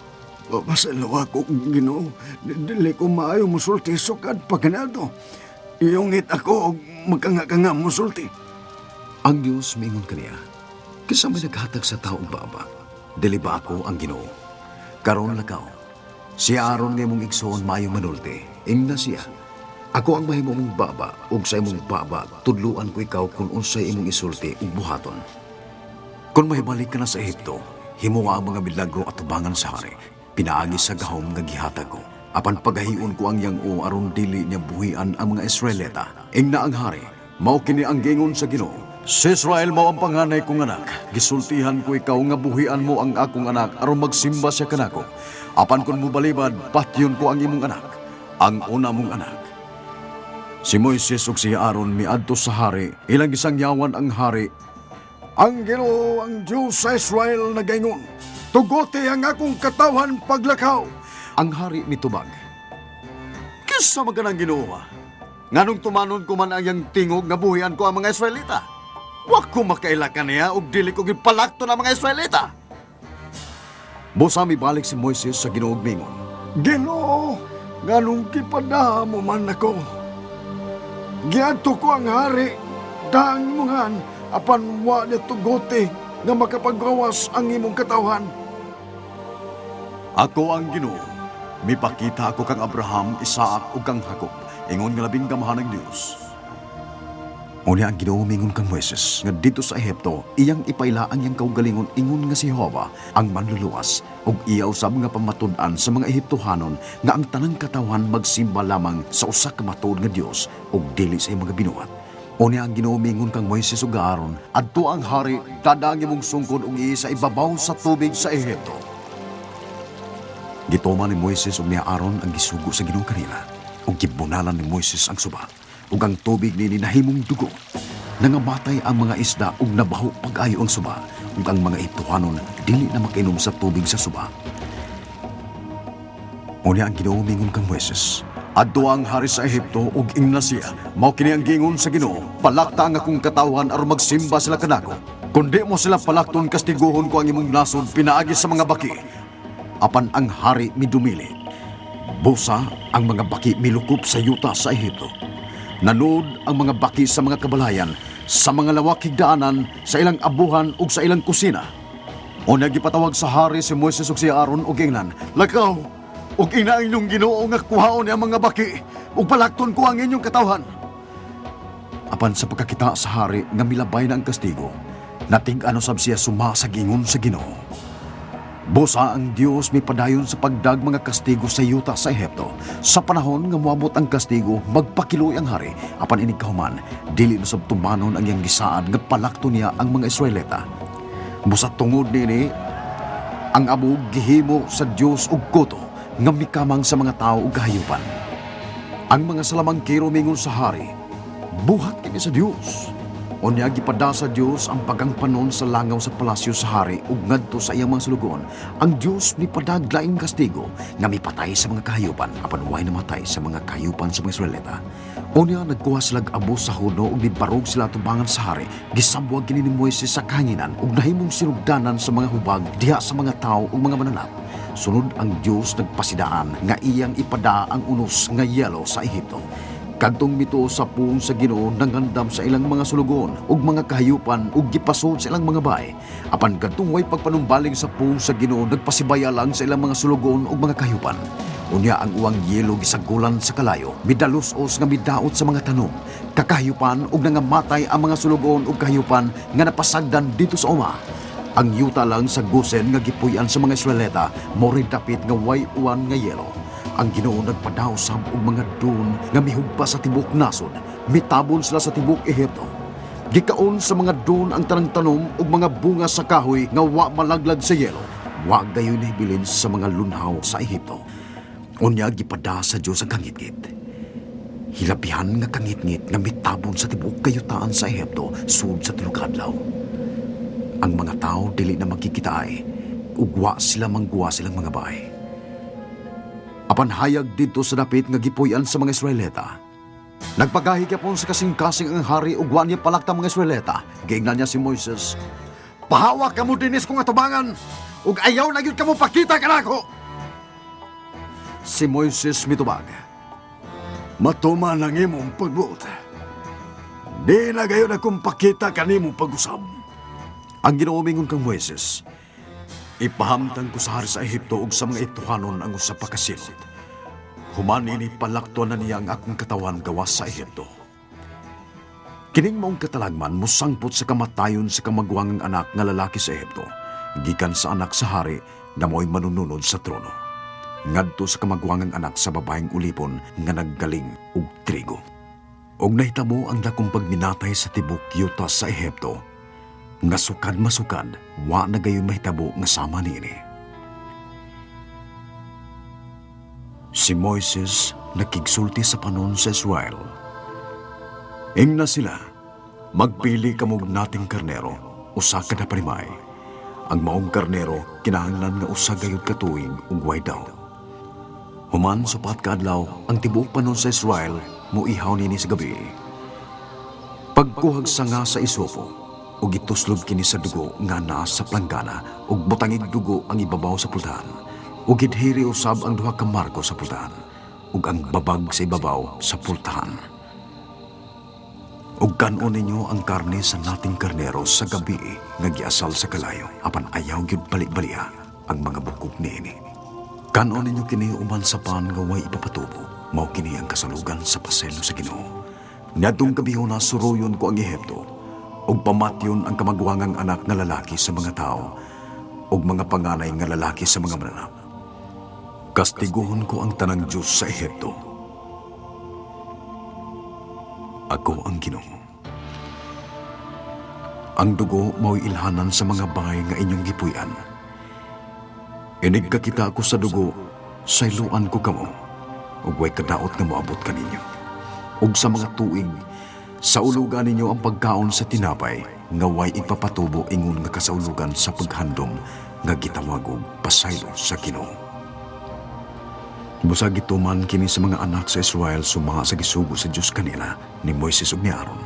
Pasalawa ko, Ginoo, dili ko maayo musulti sukad pagkanado. Iyungit ako og magkanga-kanga musulti. ang Dios mingon kaniya, "Kisa may naghatag sa taong baba, dili ba ako ang Ginoo? Karon lakaw, si Aaron nga imong igsoon maayo manulti, ingna siya. Ako ang mahimo mong baba, ug sa imong baba tudluan ko ikaw kung unsay imong isulti ug buhaton. Kung mahibalik ka na sa Ehipto, himuwa ang mga milagro at tubangan sa hari. Pinaagi sa gahom nga gihatag ko. Apan pagahion ko ang yang-o aron dili niya buhian ang mga Israelita. Ingna ang hari, mao kini ang gingon sa Ginoo. Si Israel mao ang panganay kong anak. Gisultihan ko ikaw nga buhian mo ang akong anak aron magsimba siya kanako. Apan kun mobalibad, patyon ko ang imong anak, ang una mong anak." Si Moises ug si Aaron miadto sa hari, ilang gisangyawan ang hari. Ang Ginoo, ang Diyos sa Israel nagaingon, tugote ang akong katawan paglakaw. Ang hari mitubag, "Kisa maganang Ginoo ha? Nganong tumanon ko man ang iyang tingog nga buhian ko ang mga Israelita? Wa ko makailakan niya ug dili ko gipalakto ng mga Israelita." Busa mibalik si Moises sa Ginoo ug mingon, Ginoo, nganong kipada mo man ako. Giadto ko ang hari, daang imungan, apan wa niya tugote nga makapagawas ang imong katawan. "Ako ang Ginoo. Mipakita ako kang Abraham, Isaac ug kang Jacob, ingon nga labing gamahan ng Dios." Unya ang Ginoo mingon kang Moises nga dito sa Ehipto iyang ipayla ang iyang kaugalingon ingon nga si Jehovah ang manluluwas ug iya usab nga pamatud-an sa mga Ehiptohanon nga ang tanang katawan magsimba lamang sa usa ka matud nga Dios ug dili sa iyang mga binuhat. Unya ang Ginoo mingon kang Moises ug Aaron, "Adto ang hari, dadang imong sungkod ug sa ibabaw sa tubig sa Ehipto." Gituman ni Moises ug ni Aaron ang gisugo sa Ginoo kanila ug gibunalan ni Moises ang suba ug ang tubig nini nahimong dugo. Nangamatay ang mga isda ug nabaho pag-ayo ang suba ug ang mga Ehiptohanon dili na makainom sa tubig sa suba. Unya ang Ginoo mingon kang Moises, "Adto ang hari sa Ehipto ug ingna siya, mao kini ang gingon sa Ginoo, palakta ang akong katawan aron magsimba sila kanako. Kundi mo sila palakton, kastiguhon ko ang imong nasod pinaagi sa mga baki." Apan ang hari midumili. Busa ang mga baki milukop sa yuta sa Ehipto. Nanood ang mga baki sa mga kabalayan, sa mga lawakig daanan, sa ilang abuhan ug sa ilang kusina. O nagipatawag sa hari si Moises ug si Aaron ug ingnan, "Lakaw, ug ina inyong Ginoo nga kuhaon ang mga baki ug balakton ko ang inyong katawhan. Apan sa pagkakita sa hari nga milabay na ang kastigo, natig-ano sab siya sumasagingon sa Ginoo. Busa ang Dios may padayon sa pagdag mga kastigo sa yuta sa Ehipto. Sa panahon nga moabot ang kastigo, magpakiloy ang hari. Apan inig kahuman, dili na sab tumanon ang iyang gisaad nga palakton niya ang mga Israelita. Busa tungod nini, ang abog gihimo sa Dios ug koto nga mikamang sa mga tao ug kahayupan. Ang mga salamangkero mingon sa hari, buhat kini sa Dios. Unya gipada sa Dios ang pagangpanon sa langaw sa palasyo sa hari ug ngadto sa iyang mga sulugon. Ang Dios ni padaglaing kastigo nga mipatay sa mga kahayupan apan way namatay sa mga kahayupan sa mga Israelita. Unya nagkuha sila abo sa huno ug nibarog sila tubangan sa hari. Gisambuag kini ni Moises sa kahanginan ug nahimong sinugdanan sa mga hubag diha sa mga tawo ug mga mananap. Sunod ang Dios nagpasidaan nga iyang ipada ang unos nga yelo sa Ehipto. Kadtong mito sa puong sa Ginoo nangandam sa ilang mga sulugon ug mga kahayupan ug gipasod sa ilang mga bahay. Apan kadtong way pagpanumbaling sa puong sa Ginoo nagpasibaya lang sa ilang mga sulugon ug mga kahayupan. Unya ang uwang yelo gisagulan sa kalayo, midalos-os nga midaot sa mga tanom, kakahayupan ug nangamatay ang mga sulugon ug kahayupan nga napasagdan dito sa uma. Ang yuta lang sa Gosen nga gipuy-an sa mga Israelita mo rin dapit nga way uwan nga yelo. Ang Ginoo nagpadaw sab og mga dun nga mihugpa sa tibok nasod, mitabon sila sa tibok Ehipto. Gikaon sa mga dun ang tanang tanom ug mga bunga sa kahoy nga wa malaglag sa yelo. Wa dayon hibilin sa mga lunhaw sa Ehipto. Unya gipada sa Dios ang kangitngit. Hilabihan nga kangitngit nga mitabon sa tibok kayutaan sa Ehipto sud sa tulog adlaw. Ang mga tao dili na magkikitaay ug wa sila mangguwa silang mga bahay. Apan hayag dito sa dapit nga gipuy-an sa mga Israelita. Nagpagahi kapon sa kasing-kasing ang hari ug wa niya palakta mga Israelita. Giingnan niya si Moises, "Pahawa ka mo dinis kong atubangan ug ayaw na gyud kamo pakita kanako." Si Moises mitubag, Matuman ang imong pagbuot. Di na gayon akong pakita kanimong pag-usab. ang ginaumingon kang Moises, "Ipahamtang ko sa hari sa Ehipto ug sa mga Ituhanon ang usa pa ka silot. Human ini palaktuan na niya ang akong katawan gawas sa Ehipto." Kining maong katalagman musangpot sa kamatayon sa kamagwangang anak nga lalaki sa Ehipto, gikan sa anak sa hari na mo'y manununod sa trono. Ngadto sa kamagwangang anak sa babaeng ulipon nga naggaling og trigo. Og nahitabo ang dakong pagminatay sa tibok yuta sa Ehipto, nga sukad-masukad, wa na gayon mahitabo nga sama niini. Si Moises nakigsulti sa panon sa Israel. Ingna sila, "Magpili kamog nating karnero, usa ka na parimay. Ang maong karnero, kinahanglan nga usa gayud katuig ug way daw." Human supat kaadlaw, ang tibuok panon sa Israel, muihaw nini sa gabi. Pagkuhag sanga sa isopo, ug ituslog kini sa dugo nga naa sa planggana ug butangig dugo ang ibabaw sa pultahan ug gidhiri usab ang duha ka marko sa pultahan ug ang babag sa ibabaw sa pultahan. Ug kanon ninyo ang karne sa nating karnero sa gabi nga giasal sa kalayo apan ayaw gyud bali-balia ang mga bukog niini. Kanon ninyo kini uman sa pan nga way ipapatubo, mao kini ang kasalugan sa paselo sa Ginoo. Niadtong gabi na suruyon ko ang Ehipto ug pamatyon ang kamagwangang anak nga lalaki sa mga tao ug mga panganay nga lalaki sa mga mananap. Kastiguhon ko ang tanang Diyos sa Ehipto. Ako ang Ginoo. Ang dugo mao'y ilhanan sa mga bahay nga inyong gipuy-an. Inig kakita ako sa dugo, sayloan ko kamo, ug way kadaot nga moabot kaninyo. Ug sa mga tuig, sa ulugan ninyo ang pagkaon sa tinapay, nga way ipapatubo ingon nga kasaulugan sa paghandom, nga gitawag og pasaylo sa Ginoo. Busag ituman kini sa mga anak sa Israel sumaha sa gisugo sa Dios kanila ni Moises ug ni Aaron.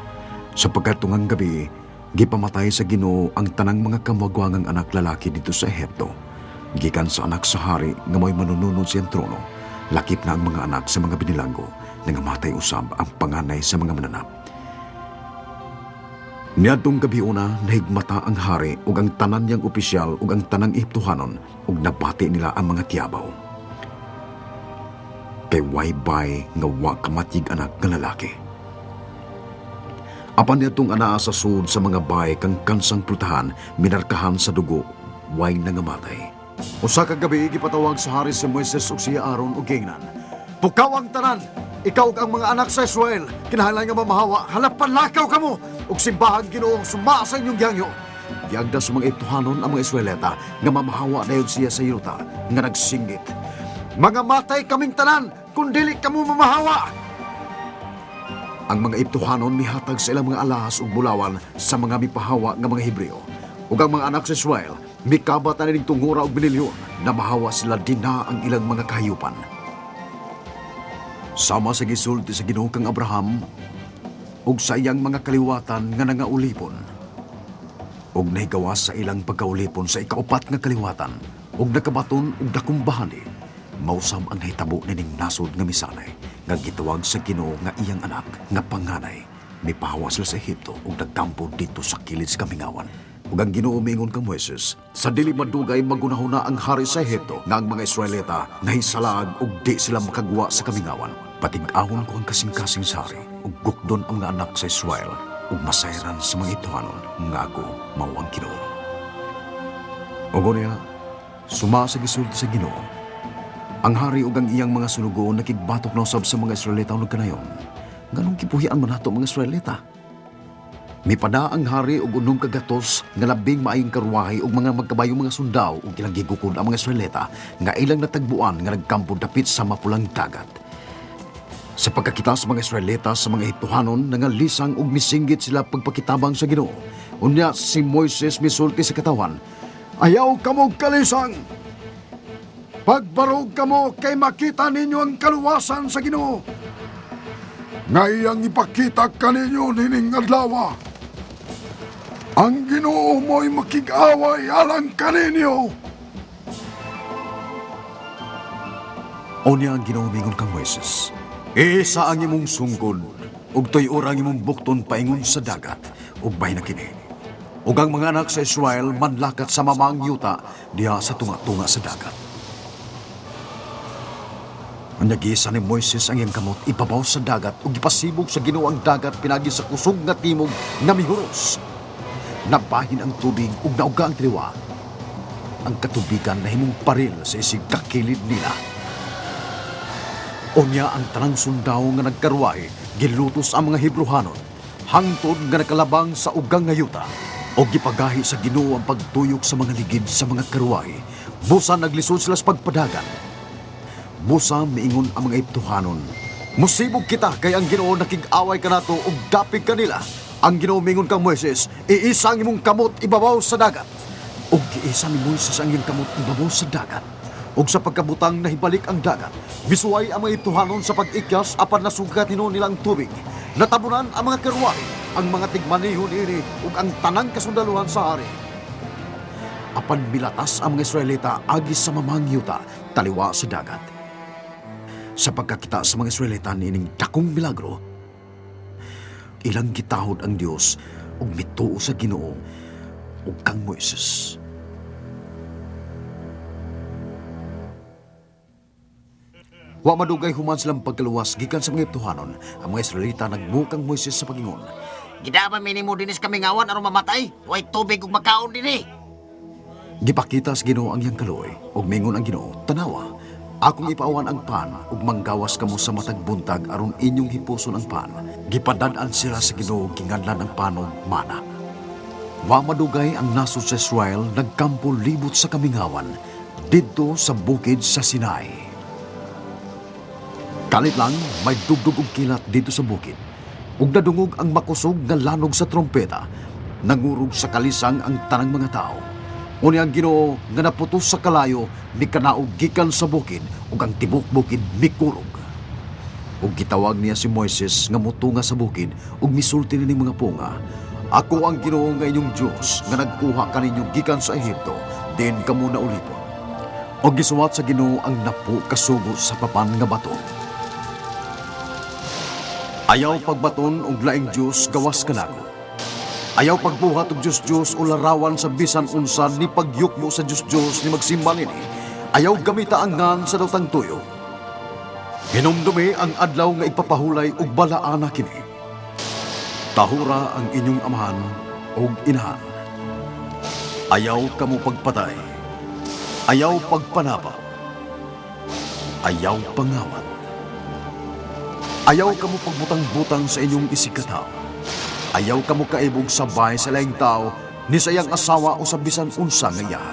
Sapagkat tungang gabi, gipamatay sa Ginoo ang tanang mga kamagwangang anak lalaki dito sa Ehipto. Gikan sa anak sa hari nga mo'y manununod siyang trono, lakip na ang mga anak sa mga binilanggo, nangamatay usab ang panganay sa mga mananap. Niadtong gabi una, nahigmata ang hari ug ang tanan niyang opisyal ug ang tanang Ehiptohanon ug nabati nila ang mga tiyabaw. kay waybay nga wa kamatig anak nga lalaki. Apan nitong anaa sa sud sa mga bay kang kansang prutahan minarkahan sa dugo, way nangamatay. Usa ka gabi gipatawag sa hari si Moises ug siya Aaron ug gingnan. Pukaw ang tanan! Ikaw ug ang mga anak sa Israel, kinahanglan nga mamahawa, halapan lakaw kamo ug simbahan Ginoo suma sa inyong gihangyo. Giagda sa mga Ituhanon ang mga Israelita nga mamahawa dayon siya sa yuta nga nagsinggit. Mga matay kaming tanan kung dili kamo mamahawa! Ang mga Ituhanon mihatag sa ilang mga alahas ug bulawan sa mga mipahawa nga mga Hebreo. Ug ang mga anak sa Israel, mikabatan ning tungura og binilyon na mahawa sila dina ang ilang mga kahayupan. Sama sa gisulti sa Ginoo kang Abraham ug sa iyang mga kaliwatan nga nangaulipon. Ug nahigawas sa ilang pagkaulipon sa ikaupat nga kaliwatan ug nakabaton ug dakong bahani. Mausam ang nahitabo nining nasod nga misanay nga gitawag sa Ginoo nga iyang anak nga panganay. Mipahawa sila sa Ehipto ug nagkampo dito sa kilid sa kamingawan. Ug ang Ginoo mingon kang Moises, sa dili madugay magunahon na ang hari sa Ehipto nga ang mga Israelita nahisalag ug di sila makagwa sa kamingawan. Patig-awon ko ang kasing-kasing sa hari ug gukdon ang mga anak sa Israel ug masayran sa mga Ituhanon nga ako mao ang Ginoo. Ug niya suma sa gisulti sa Ginoo. Ang hari ug ang iyang mga sunugoon nakigbatok na usab sa mga Israelita ug kanayon. Nganong kipuhian man nato mga Israelita? Mipada ang hari ug unom ka gatos nga labing maayong karwahe ug mga magkabayong mga sundao ug ilang gigukod ang mga Israelita nga ilang natagbuan nga nagkampo dapit sa mapulang dagat. Sa pagkakita sa mga Israelita sa mga Ituhanon nangalisang ug misinggit sila pagpakitabang sa Ginoo. Unya si Moises misulti sa katawan, "Ayaw kamo kalisang! Pagbarog kamo kay makita ninyo ang kaluwasan sa Ginoo. Ngayang ipakita kaninyo nining adlaw. Ang Ginoo mo'y makig-away alang kaninyo." Unya ang Ginoo mingon kang Moises, "Isa ang imong sunggod, ug tuy-ura ang imong bukton paingon sa dagat, ug bahin na kini. Ug ang mga anak sa Israel manlakat sa mamang yuta diha sa tunga-tunga sa dagat." Ang nagisa ni Moises ang iyang kamot ibabaw sa dagat ug ipasibog sa Ginoo ang dagat pinagi sa kusog nga timog nga mihuros. Nabahin ang tubig ug nauga ang tiliwa. Ang katubigan nahimong paril sa isig kakilid nila. Unya ang tanang sundao nga nagkarwahe gilutos ang mga Hebrehanon hangtod nga nakalabang sa ugang nga yuta o gipagahi sa Ginoo ang pagtuyok sa mga ligid sa mga karwahe. Busa naglisod sila sa pagpadagan. Busa miingon ang mga Ituhanon, "Musibog kita kay ang Ginoo nakig-away ka nato ug dapig kanila." Ang Ginoo mingon kang Moises, "Iisa ang imong kamot ibabaw sa dagat." Ug giisa ni Moises ang iyang kamot ibabaw sa dagat. Ug sa pagkabutang nahibalik ang dagat, bisuay ang mga Ituhanon sa pag-ikyas apan nasugat hinuon nila ang tubig. Natabunan ang mga karwahe, ang mga tigmanihon ini ug ang tanang kasundaluhan sa hari. Apan milatas ang mga Israelita agis sa mamang yuta taliwa sa dagat. Sa pagkakita sa mga Israelita nining dakong milagro, ilang gitahod ang Dios ug mituo sa Ginoo ug kang Moises. Wa madugay human silang pagkaluwas gikan sa mga Ituhanon, ang mga Israelita nagmukang Moises sa pagingon. Gida ba minimo dinis kamingawan aron mamatay? Way tubig ug makaon dinhi. Gipakita sa Ginoo ang iyang kaloy ug mingon ang Ginoo, "Tanawa, akong ipaawan ang pan ug manggawas kamo sa matag buntag aron inyong hipuson ang pan." Gipadad-an sila sa Ginoo kinganlan ang panog mana. Wa madugay ang nasod sa Israel nagkampo libot sa kamingawan didto sa bukid sa Sinai. Kalit lang may dugdug ug kilat dito sa bukid. Ug nadungog ang makusog nga lanog sa trompeta. Nangurog sa kalisang ang tanang mga tao. Uni ang Ginoo nga naputos sa kalayo mikanaog gikan sa bukid ug ang tibok bukid mikurog. Ug gitawag niya si Moises nga motunga sa bukid ug misulti nining mga punga, "Ako ang Ginoo nga inyong Dios nga nagkuha kaninyo gikan sa Ehipto, din kamo na ulipon." Og gisuwat sa Ginoo ang napu kasugo sa papan nga bato. "Ayaw pagbaton og laing Dios gawas kanako. Ayaw pagbuhat og Diyos-Diyos o larawan sa bisan unsa ni pagyukmo sa Diyos-Diyos ni magsimba nini. Ayaw gamita ang ngan sa dawtang tuyo. Hinumdumi ang adlaw nga ipapahulay ug balaana kini. Tahura ang inyong amahan ug inahan. Ayaw kamo pagpatay. Ayaw pagpanapaw. Ayaw pangawat. Ayaw kamo pagbutang-butang sa inyong isikataw. Ayaw kamo kaibog sabay sa laing tao ni sayang asawa o sa bisan unsa nga iya.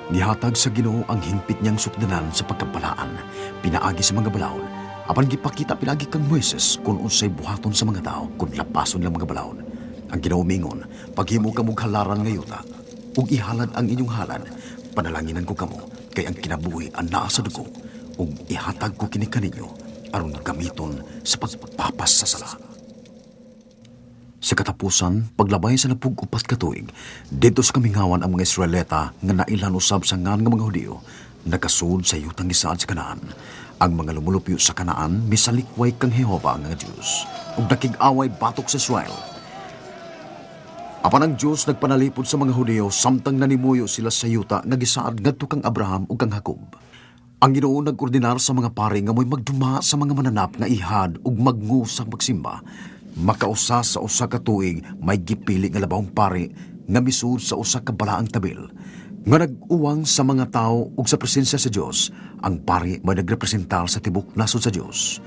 Nihatag sa Ginoo ang hingpit niyang sukdanan sa pagkabalaan, pinaagi sa mga balawon, apan gipakita pinagi kang Moises kung unsay buhaton sa mga tao kung lapason lang mga balawon. Ang Ginoo mingon, paghimo kamo halaran nga yuta, ug ihalad ang inyong halad, panalanginan ko kamo, kay ang kinabuhi ang naa sa dugo, ug ihatag ko kini kaninyo, aron gamiton sa pagpapas sa sala. Sa katapusan, paglabay sa napug-upat ka tuig, dito sa kamingawan ang mga Israelita nga nailan usab sa ngan nga mga Hudiyo, nakasud sa yutang gisaad sa Kanaan. Ang mga lumulupyo sa Kanaan, misalikway kang Jehova nga Diyos, ug nakig-away batok sa Israel. Apan ang Diyos nagpanalipod sa mga Hudiyo, samtang nanimuyo sila sa yuta nga gisaad ngadto kang Abraham ug kang Jacob. Ang Ginoo nag-ordinar sa mga pari nga mo'y magduma sa mga mananap nga ihad ug magnusang magsimba. Makausa sa usa ka tuig may gipili nga labahong pari nga misud sa usa ka balaang tabil nga nag-uwang sa mga tao ug sa presensya sa Dios. Ang pari may nagrepresentar sa tibok nasod sa Dios.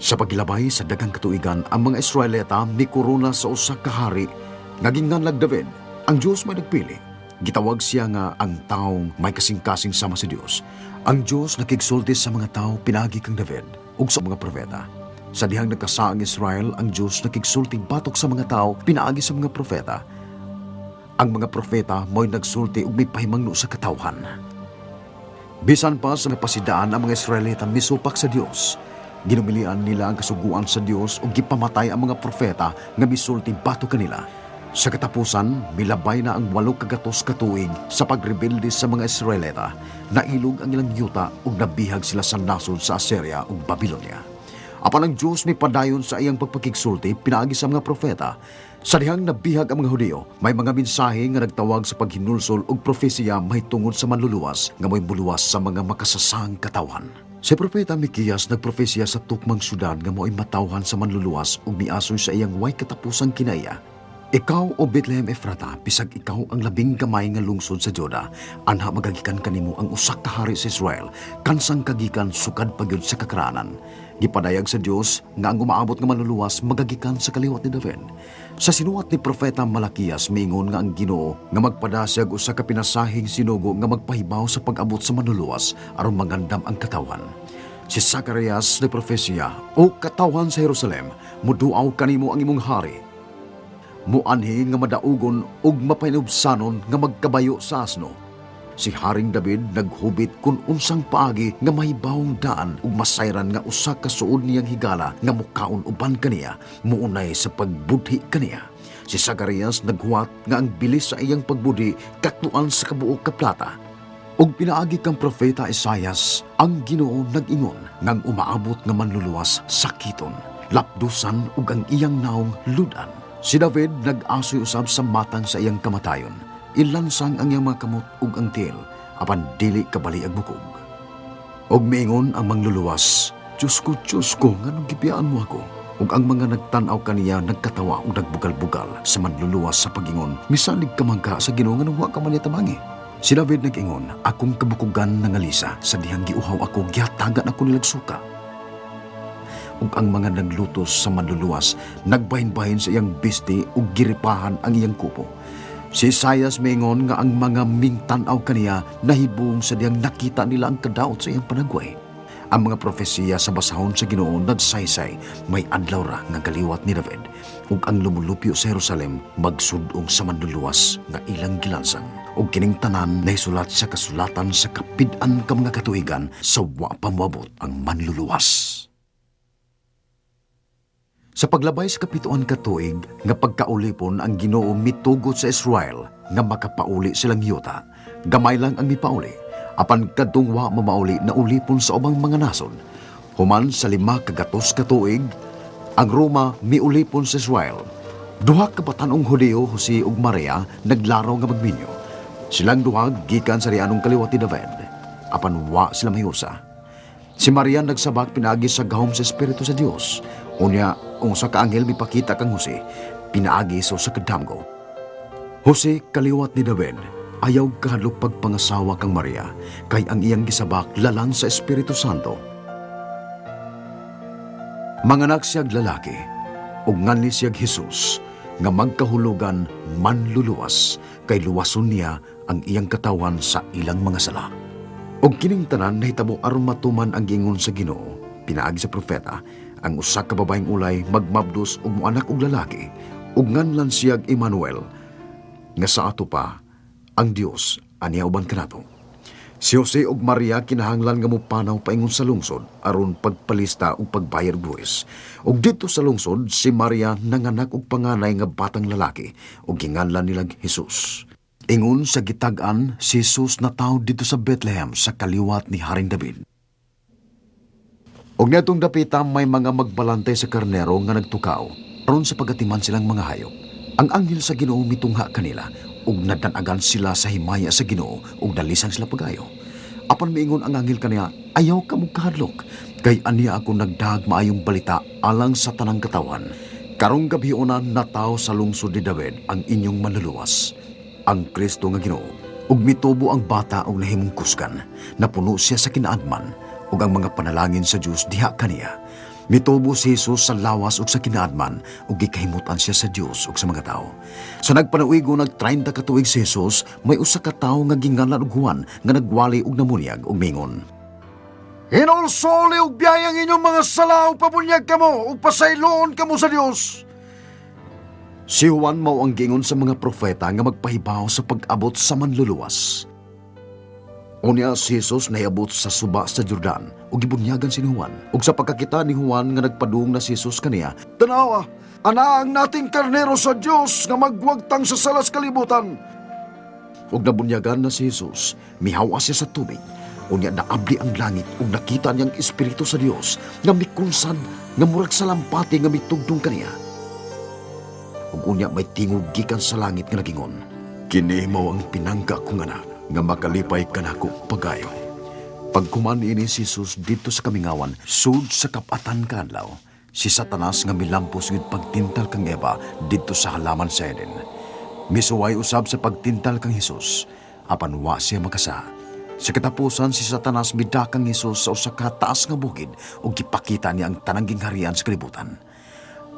Sa pagilabay sa daghang katuigan, ang mga Israelita mikorona sa usa ka hari nga ginganlag David. Ang Dios may nagpili. Gitawag siya nga ang taong may kasing-kasing sama sa Dios. Ang Dios nakigsulti sa mga tao pinagi kang David ug sa mga propeta. Sa dihang nagkasa ang Israel, ang Diyos nakigsulti batok sa mga tao, pinaagi sa mga propeta. Ang mga propeta mo'y nagsulti ug may pahimangno sa katawhan. Bisan pa sa napasidaan ang mga Israelita misupak sa Diyos. Ginumilian nila ang kasuguan sa Diyos ug gipamatay ang mga propeta nga misulti batok kanila. Sa katapusan, milabay na ang 8 kagatos katuig sa pagrebelde sa mga Israelita. Nailog ang ilang yuta ug nabihag sila sa nasod sa Assyria ug Babylonia. Apan ang Diyos ni padayon sa iyang pagpakigsulti pinaagi sa mga propeta. Sa dihang nabihag ang mga Hudiyo, may mga mensahe nga nagtawag sa paghinulsol ug propesiya mahitungod sa manluluwas nga mo'y buluwas sa mga makasasang katawan. Si propeta Mikias nagprofesiya sa tukmang syudad nga mo'y matawhan sa manluluwas ug miasoy sa iyang way katapusang kinaya. Ikaw o Bethlehem Ephrata, bisag ikaw ang labing gamay nga lungsod sa Juda, anha magagikan kanimo ang usak ka hari sa Israel, kansang kagikan sukad pagyud sa kakranan. Gipadayag sa Dios nga ang umaabot nga manluluwas magagikan sa kaliwat ni David. Sa sinuwat ni Propeta Malakias, miingon nga ang Ginoo nga magpadasyag usa ka pinasahing sinugo nga magpahibaw sa pag-abot sa manluluwas aron magandam ang katawan. Si Zacarias ni profesya, "O katawan sa Jerusalem, muduaw kanimo ang imong hari. Muanhi nga madaugon ug mapainubsanon nga magkabayo sa asno." Si Haring David naghubit kung unsang paagi nga mahibawong daan ug masayran nga usa ka suod niyang higala nga mukaon uban kaniya, muunay sa pagbudhi kaniya. Si Zacarias naghuwat nga ang bilis sa iyang pagbudhi katluan sa kabuok ka plata. Ug pinaagi kang propeta Isaias, ang Ginoo nag-ingon ngang umaabot nga manluluwas sakiton, lapdusan ug ang iyang naong ludan. Si David nag-asoy usab sa matang sa iyang kamatayon. Ilansang ang iyang mga kamot ug ang tiil, apan dili kabali ang bukog. Og miingon ang mangluluwas, Diyos ko, nganong gibiyaan mo ako?" Ug ang mga nagtanaw kaniya nagkatawa ug nagbugal-bugal sa manluluwas sa pagingon, "Misanig ka man ka sa Ginoo nganong wa ka man niya tabangi." Si David nag-ingon, "Akong kabukugan nangalisa, sa dihang giuhaw ako, gihatagan ako nilag suka." Ug ang mga naglutos sa manluluwas, nagbahin-bahin sa iyang bisti ug giripahan ang iyang kupo. Si Isaias miingon nga ang mga mingtanaw kaniya nahibong sa diyang nakita nila ang kadaot sa iyang panagway. Ang mga profesiya sa basahon sa Ginoo nagsaysay, may adlaw ra nga kaliwat ni David, ug ang lumulupyo sa Jerusalem magsudong sa manluluwas nga ilang gilansang. Ug kining tanan nahisulat sa kasulatan sa kapid-an ka mga katuigan sa wa pa moabot ang manluluwas. Sa paglabay sa kapituan katuig, nga pagkaulipon ang Ginoo mitugot sa Israel nga makapauli silang yuta. Gamay lang ang mipauli, apan kadtong wa mamauli na ulipon sa ubang mga nason. Human sa 5 kagatos katuig, ang Roma miulipon sa Israel. 2 ka batanong Hudiyo, Jose ug Maria, naglaraw nga magminyo. Silang duha gikan sa rianong kaliwat ni David, apan wa sila mayusa. Si Maria nagsabak pinaagi sa gahom sa Espiritu sa Dios. Unya, sa kaanghel mipakita kang Jose, pinaagi sa kadamgo. Jose, kaliwat ni David, ayaw kahadlok pagpangasawa kang Maria, kay ang iyang gisabak lalang sa Espiritu Santo. Manganak siyag lalaki, ug nganli siyag Jesus, nga magkahulugan manluluwas, kay luwason niya ang iyang katawan sa ilang mga sala. Og kining tanan nahitabo aron matuman ang gingon sa Ginoo, pinaagi sa propeta, ang usa ka babaeng ulay magmabdos og moanak og lalaki, ug nganlan siyag Emmanuel, nga sa ato pa ang Dios aniya uban kanato. Si Jose ug Maria kinahanglan nga mopanaw paingon sa lungsod aron pagpalista ug pagbayar buwis. Ug dito sa lungsod si Maria nanganak og panganay nga batang lalaki ug ginganlan nilang Jesus. Ingon sa gitag-an, si Jesus nataw dito sa Bethlehem sa kaliwat ni Haring David. Og netong dapita may mga magbalantay sa karnero nga nagtukaw aron sa pagatiman silang mga hayop. Ang anghel sa Ginoo mitungha kanila ug nadanagan sila sa himaya sa Ginoo ug dalisang sila pagayo. Apan miingon ang anghel kaniya, ayaw ka mong kahadlok, kay aniya ako nagdag maayong balita alang sa tanang katawan. Karong gabionan nataw sa lungsod ni David ang inyong manluluwas, ang Kristo nga Ginoo. Ug mitubo ang bata og nahimong kusgan, napuno siya sa kinaadman, ug ang mga panalangin sa Dios diha kaniya. Mitubo si Jesus sa lawas ug sa kinaadman ug gikahimutan siya sa Dios ug sa mga tao. Sa nagpanauigo nag 30 ka tuig si Jesus, may usa ka tawo nga ginganlan og Juan nga nagwali og namunyag ug mingon. Hinulsoli og biyayang inyong mga sala ug pabunyag kamo ug pasayloon kamo sa Dios. Si Juan mao ang gingon sa mga propeta nga magpahibaw sa pag-abot sa manluluwas. Unya si Jesus nayabot sa suba sa Jordan ug gibunyagan si Juan. Ug sa pagkakita ni Juan nga nagpadung na si Jesus kaniya, Tanawa, ana ang nating karnero sa Dios nga magwagtang sa salas kalibutan. ug nabunyagan na si Jesus, mihawa siya sa tubig. Unya naabli ang langit ug nakita niyang Espiritu sa Dios nga mikunsan nga murag sa lampati nga mitugdong kaniya. Ug unya may tingog gikan sa langit nga nagingon, kini mao ang pinangga kong anak nga makalipay kanako pagayo. Pagkuman ini si Jesus dito sa kamingawan, sud sa kapatan kanlaw, si Satanas nga milampos ngid pagtintal kang Eva dito sa halaman sa Eden. Misuway usab sa pagtintal kang Jesus, apan wa siya makasa. Sa katapusan si Satanas midakang Jesus sa usa ka taas nga bukid ug gipakita niya ang tanang gingharian sa kalibutan.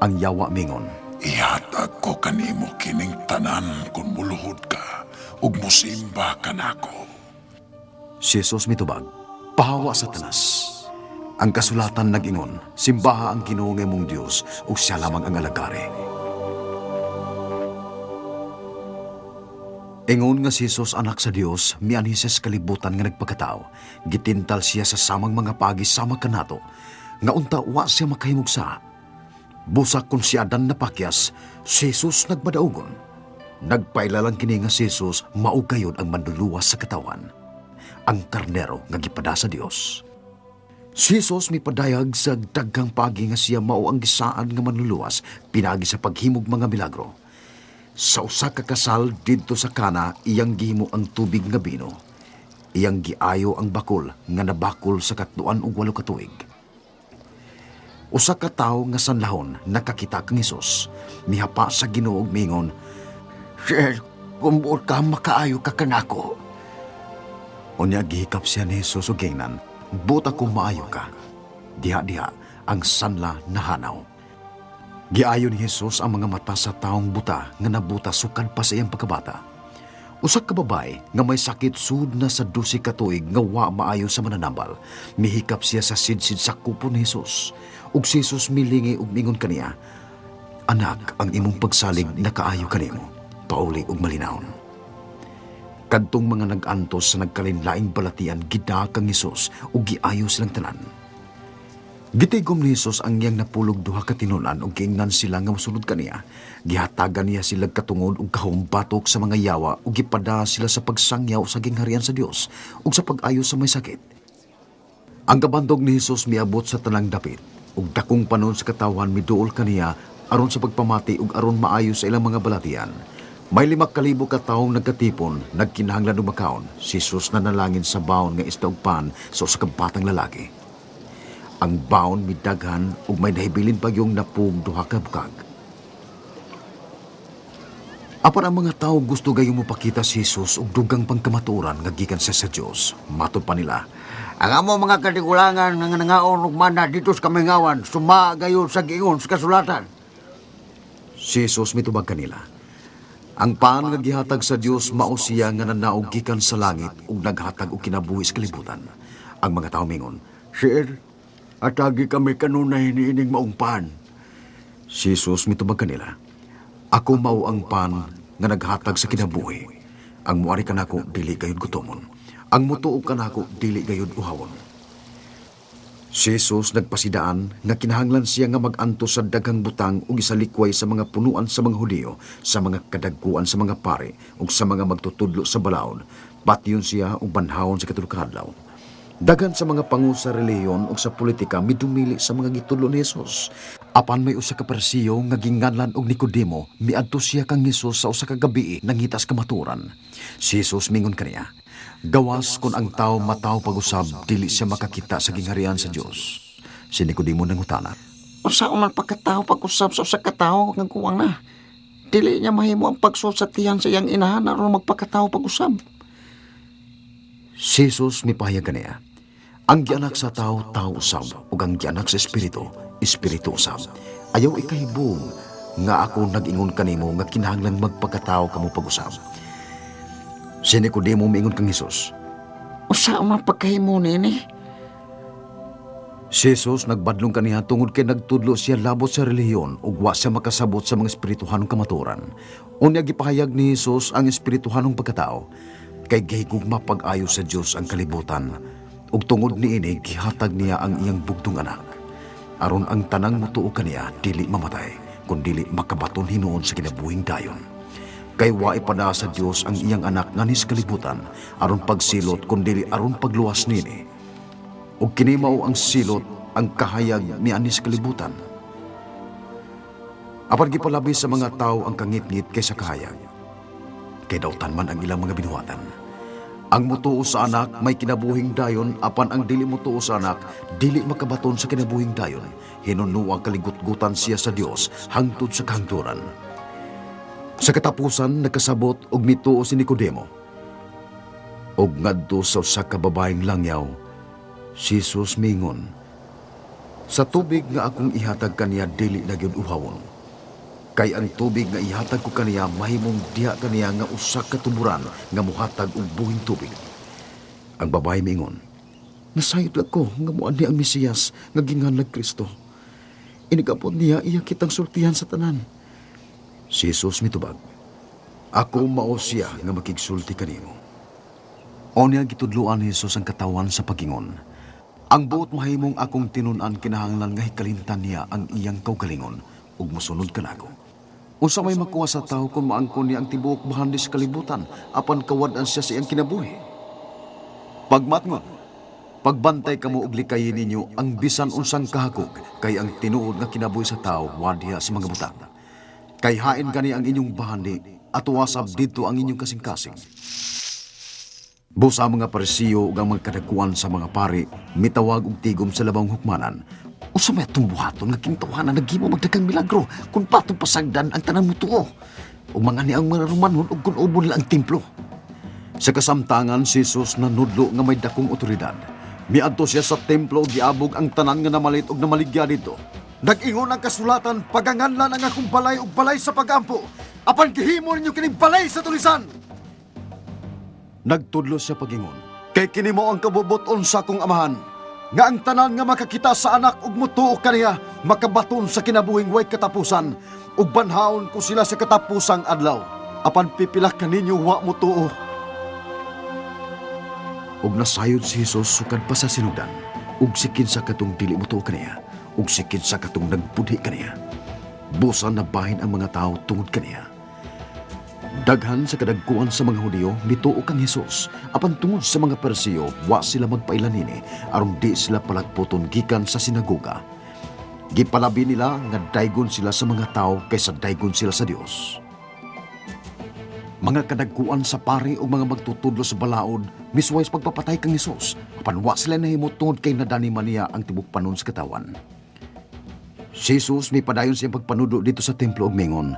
Ang yawa mingon, Ihatag ko kanimo kining tanan kung muluhod ka ug musimba kanako. si Jesus mitubag, pahawa Satanas. Ang kasulatan nag-ingon, simbaha ang Ginoo nga imong Dios ug siya lamang ang alagari. Ingon nga si Jesus anak sa Dios, mianhi siya sa kalibutan nga nagpagkatao. Gitintal siya sa samang mga pagi sama kanato, nga unta wa siya makahimugsa. Busak kung si Adan napakyas, si Jesus nagmadaugon. Nagpailalang kini nga si Jesus maugayod ang manluluwas sa katawan, ang karnero nga gipada sa Dios. Si Jesus mipadayag sa daghang pagi nga siya mao ang gisaan nga manluluwas pinagi sa paghimog mga milagro. Sa usa ka kasal didto sa Kana, iyang gihimo ang tubig nga bino. Iyang giayo ang bakol nga nabakol sa 208 ka tuig. Usa ka tawo nga sanlahon nakakita kang Hesus, mihapa sa Ginoo ug mingon, Sir, kung buot ka makaayo ka kanako. unya gihikap siya ni Hesus ug gingnan, buta kung maayo ka. Diha-diha ang sanla nahanaw. Giayo ni Hesus ang mga mata sa taong buta nga nabuta sukad pa sa iyang pagkabata. Usa ka babae nga may sakit sud na sa 12 ka tuig nga wa maayo sa mananambal, mihikap siya sa sidsid sa kupo ni Hesus. Ug si Jesus milingi ug mingon kaniya, Anak, ang imong pagsalig nakaayo kanimo, pauli ug malinawon. Kadtong mga nag-antos sa nagkalinlaing balatian gida kang Hesus ug giayo silang tanan. Gitigom ni Jesus ang iyang napulog duha ka tinunan ug giingnan sila nga mosunod kaniya. Gihatagan niya sila katungod ug kahom batok sa mga yawa ug gipada sila sa pagsangyaw sa gingharian sa Dios ug sa pag-ayo sa may sakit. Ang kabandog ni Jesus miabot sa tanang dapit ug dakong panon sa katawan miduol kaniya aron sa pagpamati ug aron maayo sa ilang mga balatian. May 5,000 ka taong nagkatipon, nagkinahanglan og makaon. Si Jesus nanalangin sa baon nga isda ug pan sa usa ka batang lalaki. Ang baon midaghan ug may nahibilin pa yung napug duha ka bukag. Apan ang mga tao gusto gayong mopakita si Jesus og dugang pangkamatuoran nga gikan sa Dios. Matod pa nila, Ang amo mga katigulangan nga nangaon ug mana dito sa kamingawan, suma gayon sa giingon sa kasulatan. si Jesus mitubag kanila. Ang paan nga gihatag sa Dios mao siya nga nanaog gikan sa langit ug naghatag og kinabuhi sa kalibutan. Ang mga tao mingon, Sir, atagi kami kanunay niining maong paan. si Jesus mitubag kanila. Ako mao ang paan nga naghatag sa kinabuhi. Ang muari kanako dili gayud gutomon. Ang mutuo kanako dili gayud uhawon. Si Jesus nagpasidaan nga kinahanglan siya nga mag-antos sa daghang butang ug isalikway sa mga punuan sa mga Hudiyo, sa mga kadagkuan sa mga pari ug sa mga magtutudlo sa balaod. Patyon siya ug banhawon sa katulog adlaw. Daghan sa mga pangu sa reliyon ug sa politika midumili sa mga gitudlo ni Jesus. Apan may usa ka Parisiyo nga ginganlan og Nicodemo, miadto siya kang Jesus sa usa ka gabii nanghitas kamaturan. Si Jesus mingon kaniya, gawas kung ang tao mataw pag-usab, dili siya makakita sa gingharian sa Dios. Si Nicodemo nangutana, Usa man pagkatao pag-usab sa usa ka tawo nga kuwang na. Dili niya mahimo ang pagsul sa tiyan sa iyang inahan aron magpakatao pag-usab. si Jesus mipahayag kaniya, ang gianak sa tao, tao usab, ug ang gianak sa espiritu, espiritu usab. Ayaw ikahibong nga ako nag-ingon kanimo nga kinahanglan magpagkatao kamo pag-usab. Si Nicodemo miingon kang Jesus. Usa man pagkahimo nini. Si Jesus nagbadlong kaniya tungod kay nagtudlo siya labot sa relihiyon ug wa siya makasabot sa mga espirituhanong kamaturan. Unya gipahayag ni Jesus ang espirituhanong pagkatao kay gihigugma pag-ayo sa Dios ang kalibutan ug tungod niini gihatag niya ang iyang bugtong anak aron ang tanang motuo kaniya dili mamatay kundi makabaton hinuon sa kinabuhing dayon. Kay wa ipada sa Dios ang iyang anak nganis kalibutan aron pagsilot kundi aron pagluwas nini. Ug kini mao ang silot ang kahayag ni anis kalibutan. Apan gipalabi sa mga tao ang kangit-ngit kaysa kahayag. Kay dautan man ang ilang mga binuhatan. Ang mutuo sa anak may kinabuhing dayon, apan ang dili mutuo sa anak dili makabaton sa kinabuhing dayon. Hinunuang kaligutgutan siya sa Dios hangtod sa kahangturan. Sa katapusan nagkasabot og mituo si Nicodemo. Og ngadto sa usa ka babaeng langyaw, si Jesus mingon, sa tubig nga akong ihatag kaniya dili na gyud uhawon. Kay ang tubig nga ihatag ko kaniya mahimong diha kaniya nga usa ka tuburan nga muhatag og buhing tubig. Ang babae mingon, nasayod ako nga muan ni ang Mesiyas nga ginganlag Kristo. Inigapon niya iya kitang sultihan sa tanan. Si Jesus mitubag, ako mao siya nga makigsulti kanimo. Onya gitudloan ni Jesus ang katawan sa pagingon. Ang buot mahimong akong tinun-an kinahanglan nga hikalimtan niya ang iyang kaugalingon ug mosunod kanako. Unsa may makuha sa tao kung maangkon niya ang tibuok bahandi sa kalibutan apan kawad-an siya sa iyang kinabuhi. Pagmatngon, pagbantay kamo og likayin ninyo ang bisan unsang kahakog kay ang tinuod nga kinabuhi sa tao wadiha sa mga butang. Kay hain gani ang inyong bahandi at wasab dito ang inyong kasing-kasing. Busa ang mga Parisiyo ug ang mga kadagkuan sa mga pari mitawag og tigom sa labang hukmanan. Usa may atong buhaton nga kintuhanan naghimo magdagang milagro kung patong pasagdan ang tanang mutuo. O mga ni ang mga Romanon ug kun ubon lang ang templo. Sa kasamtangan si Jesus nanudlo nga may dakong otoridad. Miadto siya sa templo ug giabog ang tanan nga namalit ug namaligya dito. Nag-ingon ang kasulatan, paganganlan ang akong balay ug balay sa pagampo. Apan gihimo ninyo kining balay sa tulisan. Nagtudlo siya pagingon, kay kini mo ang kabubuton sa akong amahan, nga ang tanan nga makakita sa anak ug mutuo kaniya makabaton sa kinabuhing way katapusan ug banhaon ko sila sa katapusang adlaw. Apan pipila kaninyo wa mutuo. Ug nasayod si Jesus sukad pa sa sinugdan, ug sikin sa katong dili mutuo kaniya, ug sikin sa katong nagbudhi kaniya. Busa na bahin ang mga tao tungod kaniya. Daghan sa kadagkuan sa mga Hudiyo mituo kang Jesus, apan tungod sa mga Parisiyo wa sila magpailan nini aron di sila palagputon gikan sa sinagoga. Gipalabi nila nga daygon sila sa mga tao kaysa daygon sila sa Dios. Mga kadagkuan sa pari o mga magtutudlo sa balaod, miswais pagpapatay kang Hesus. Apan wa sila nahimot tungod kay nadani man niya ang tibok panon sa katawan. Si Jesus may padayon siyang pagpanudo dito sa templo og mingon,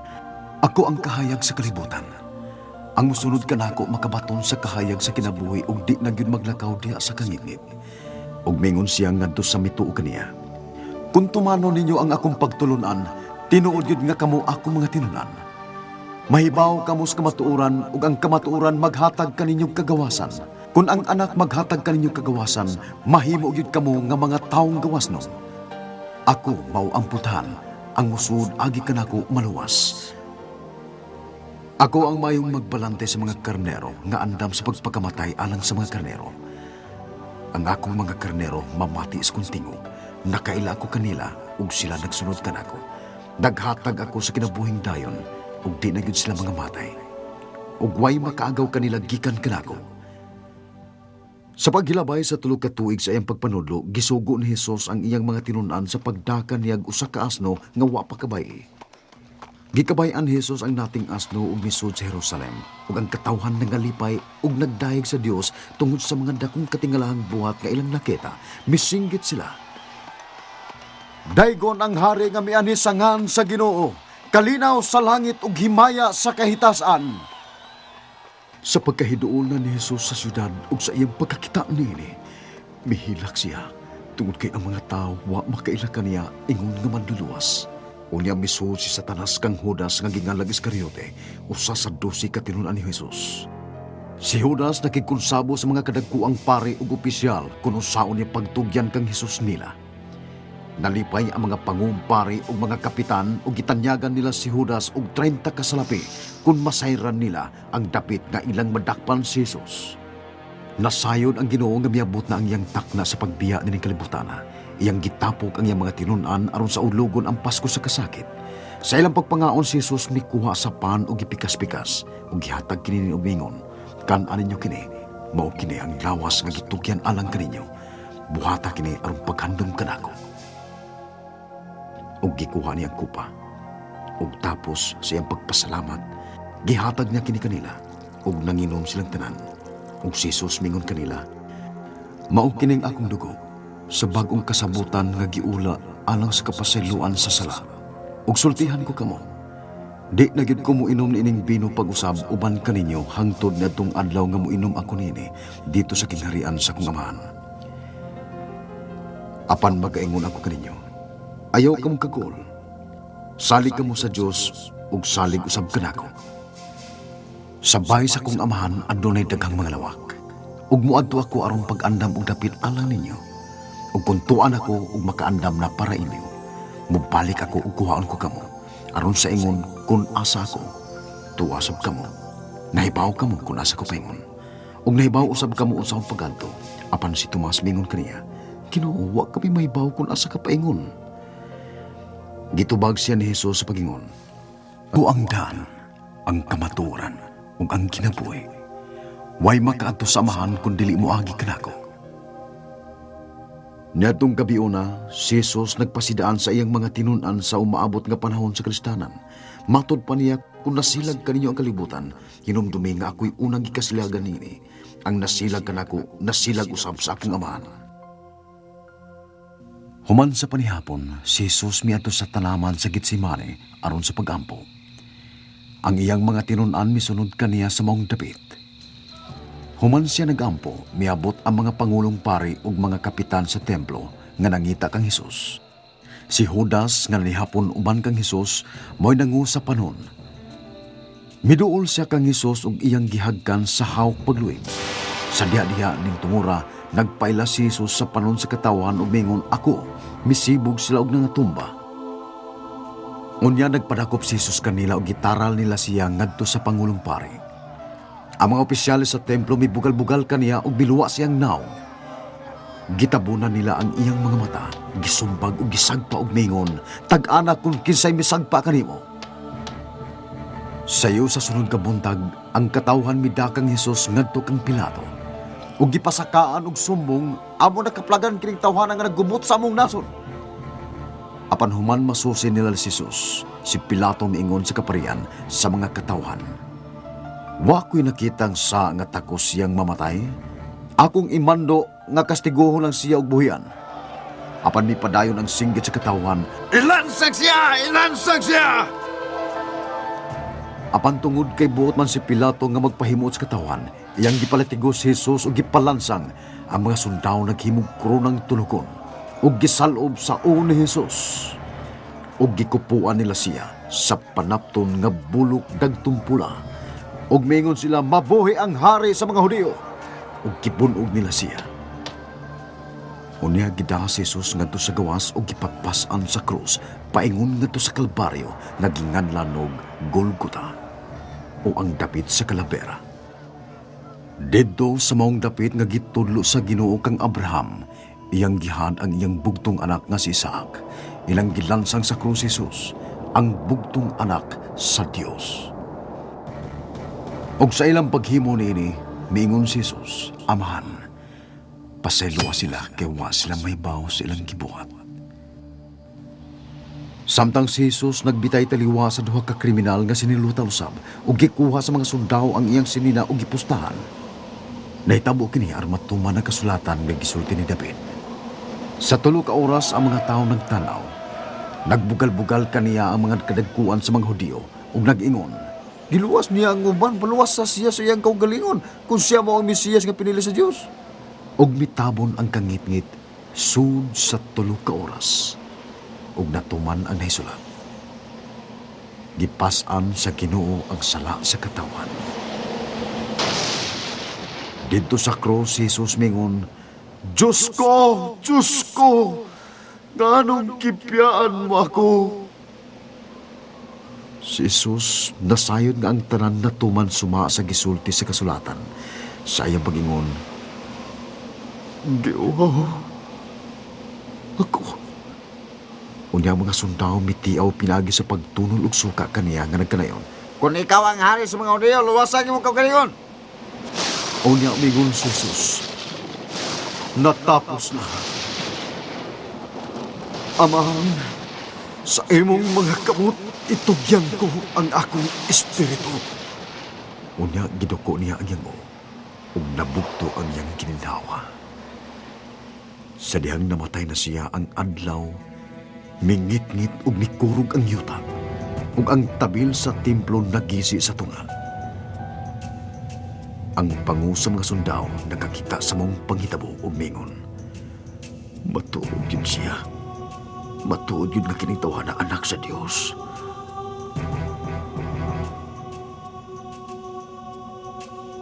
"Ako ang kahayag sa kalibutan. Ang musunod kanako makabaton sa kahayag sa kinabuhi ug di na gyud maglakaw diha sa kangitngit." Ug mingon siya ngadto sa mituo kaniya, "Kung tumano ninyo ang akong pagtulunan, tinuod gyud nga kamo ako mga tinunan. Mahibaw kamo sa kamatuoran ug ang kamatuoran maghatag kaninyong kagawasan. Kung ang anak maghatag kaninyong kagawasan, mahimo gyud kamo nga mga taong gawasnon. Ako mao ang putahan, ang musud agi kanako maluwas. Ako ang mayong magbalante sa mga karnero nga andam sa pagpakamatay alang sa mga karnero. Ang akong mga karnero mamati sa kuntingo. Nakaila ako kanila ug sila nagsunod kanako. Naghatag ako sa kinabuhing dayon ug di na gyud sila mga matay. Ug way makaagaw kanila gikan kanako." Sa paghilabay sa tulo ka tuig sa iyang pagpanudlo, gisugo ni Hesus ang iyang mga tinunan sa pagdakan niyag usa ka asno nga wa pa kabay. Gikabay-an ni Hesus ang nating asno ug misud sa Jerusalem, ug ang katawhan nangalipay ug nagdayeg sa Dios tungod sa mga dakong katingalahang buhat nga ilang nakita. Misinggit sila, "Daygon ang hari nga mianhi sangan sa Ginoo, kalinaw sa langit ug himaya sa kahitasan." Sa pagkahiduol na ni Jesus sa syudad ug sa iyang pagkakita niini, mihilak siya tungod kay ang mga tao wa makaila kaniya ingon nga manluluwas. Unya misud si Satanas kang Judas nga gingalag Iscariote, usa sa 12 ka tinunan ni Jesus. Si Judas nakikonsabo sa mga kadagkuang pari ug opisyal kung usaon niya pagtugyan kang Jesus nila. Nalipay ang mga pangumpari ug mga kapitan ug gitanyagan nila si Judas og 30 ka salapi kung masayran nila ang dapit nga ilang madakpan si Jesus. Nasayod ang Ginoo nga miabot na ang iyang takna sa pagbiya nining kalibutana. Iyang gitapok ang iyang mga tinunan aron sa ulugon ang Pasko sa kasakit. Sa ilang pagpangaon si Jesus mikuha sa pan ug gipikas-pikas ug gihatag kini og mingon, "Kan-an ninyo kini, mao kini ang lawas nga gitugyan alang kaninyo. Buhata kini aron paghandom kanako." Ug gikuha niya ang kupa. Ug tapos sa iyang pagpasalamat, gihatag niya kini kanila ug nanginom silang tanan. Ug si Jesus mingon kanila, "Mao kining akong dugo sa bag-ong kasabutan nga giula alang sa kapasayloan sa sala. Ug sultihan ko kamo, di na gyud ko moinom niining bino pag-usab uban kaninyo hangtod niadtong adlaw nga moinom ako nini dito sa kingharian sa akong Amahan. Apan magaingon ako kaninyo, ayaw kamo kagol. Salig kamo sa Dios ug salig usab kanako. Sabay sa kong Amahan adunay daghang mga lawak. Ug moadto ako aron pag-andam og dapit alang ninyo. Ug kung tuan ako ug makaandam na para inyo, mubalik ako ug kuhaon ko kamo. Aron sa ingon kung asa ako, tuwa sab kamo. Nahibaw kamo kung asa ko paingon. Ug nahibaw usab kamo unsa akong pagadto. Apan si Tomas mingon kaniya, "Ginoo, wa kami mahibaw kung asa ka paingon." Gitubag siya ni Jesus sa pagingon, "Ako ang daan, ang kamatuoran, ug ang kinabuhi. Way makaadto sa Amahan kung dili mo agi kanako." Niadtong gabi una, si Jesus nagpasidaan sa iyang mga tinunan sa umaabot nga panahon sa kristanan. Matod pa niya, kung nasilag kaninyo ang kalibutan, hinumdumi nga ako'y unang gikasilagan nini. Ang nasilag kanako, nasilag usab sa akong Amahan. Human sa panihapon, si Jesus miadto sa tanaman sa Getsemane aron sa pagampo. Ang iyang mga tinunan misunod kaniya sa maong dapit. Human siya nagampo, miabot ang mga pangulong pari ug mga kapitan sa templo nga nangita kang Hesus. Si Judas nga nihapon uban kang Hesus mo'y nangu sa panon. Miduol siya kang Hesus ug iyang gihagkan sa hawk pagluwig. Sa diha-diha ning tungura, nagpaila si Hesus sa panon sa katawan ug mingon, "Ako, misibog sila og nangatumba." Unya nagpadakop si Jesus kanila ug gitaral nila siya ngadto sa pangulong pari. Ang mga opisyalis sa templo mibugal-bugal kaniya ug biluwa siyang naw. Gitabunan nila ang iyang mga mata, gisumbag ug gisagpa og mingon, "Tag-ana kung kinsay misagpa kanimo." Sayo sa sunod ka buntag, ang katawhan midakang Hesus ngadto kang Pilato. Ug gipasakaan og sumbong, amo nakaplagan kining tawhana nga naggumot sa among nasod. Apan human masusi nila si Jesus, si Pilato miingon sa kaparian sa mga katawhan, Wa ko'y nakitang sa nga takos siyang mamatay. Akong imando nga kastiguho lang siya og buhian. Apan mi padayon ang singgit sa katawan. Ilansag siya! Ilansag siya! Apan tungod kay buot man si Pilato nga magpahimo sa katawan, iyang gipalatigos si Jesus o gipalansang ang mga sundao naghimog kronang tulugon o gisalob sa ulo ni Jesus. O gikupuan nila siya sa panapton nga bulok dagtumpula. Og mingon sila mabuhi ang hari sa mga Hudiyo. Og kipunog nila siya. Unya gidahas si Jesus ngadto sa gawas og gipagpasan sa krus, paingon ngadto sa Kalbaryo nga ginganlan og Golgota o ang dapit sa Kalabera. Didto sa maong dapit nga gitudlo sa Ginoo kang Abraham, iyang gihad ang iyang bugtong anak nga si Isaac. Ilang gilansang sa krus si Jesus, ang bugtong anak sa Dios. Og sa ilang paghimo niini, miingon si Jesus, Amahan, pasayloa sila kay wa sila may baw sa ilang gibuhat. Samtang si Jesus nagbitay taliwa sa duha ka kriminal nga siniluta usab ug gikuha sa mga sundao ang iyang sinina ug gipustahan. Nahitabo kini aron matuman ang kasulatan nga gisulti ni David. Sa tulo ka oras ang mga tawo nagtanaw. Nagbugal-bugal kaniya ang mga kadagkuan sa mga Hudiyo ug nag-ingon, giluwas niya ang uban, paluwas sa siya sa iyang kaugalingon kung siya mo ang Mesiyas nga pinili sa Dios. Og mitabon ang kangit-ngit sud sa tulo ka oras. Og natuman ang nahisulat. Gipasan sa Ginoo ang sala sa katawan. Dito sa krus, si Jesus mingon, Diyos ko, ganong kipyaan mo ako. Si Jesus nasayod nga ang tanan na tuman suma sa gisulti sa kasulatan. Sa iyang pagingon, Ginoo, ako. Unya mga sundao mitiaw pinagi sa pagtunol ug suka kaniya nga nagkanayon. Kung ikaw ang hari sa mga Hudiyo, luwasan mo kaugalingon. Unya migon si Jesus, natapos na. Amang, sa imong mga kamot, itugyan ko ang akong espiritu. Unya giduko niya ang yango, ug nabugto ang iyang gininhawa. Sa dihang namatay na siya ang adlaw, mingit-ngit ug mikurog ang yuta, ug ang tabil sa templo nagisi sa tunga. Ang pangu sa mga sundao nakakita sa mong panghitabo ug mingon, matuod yun siya. Matuod yun nga kinitawa na anak sa Dios.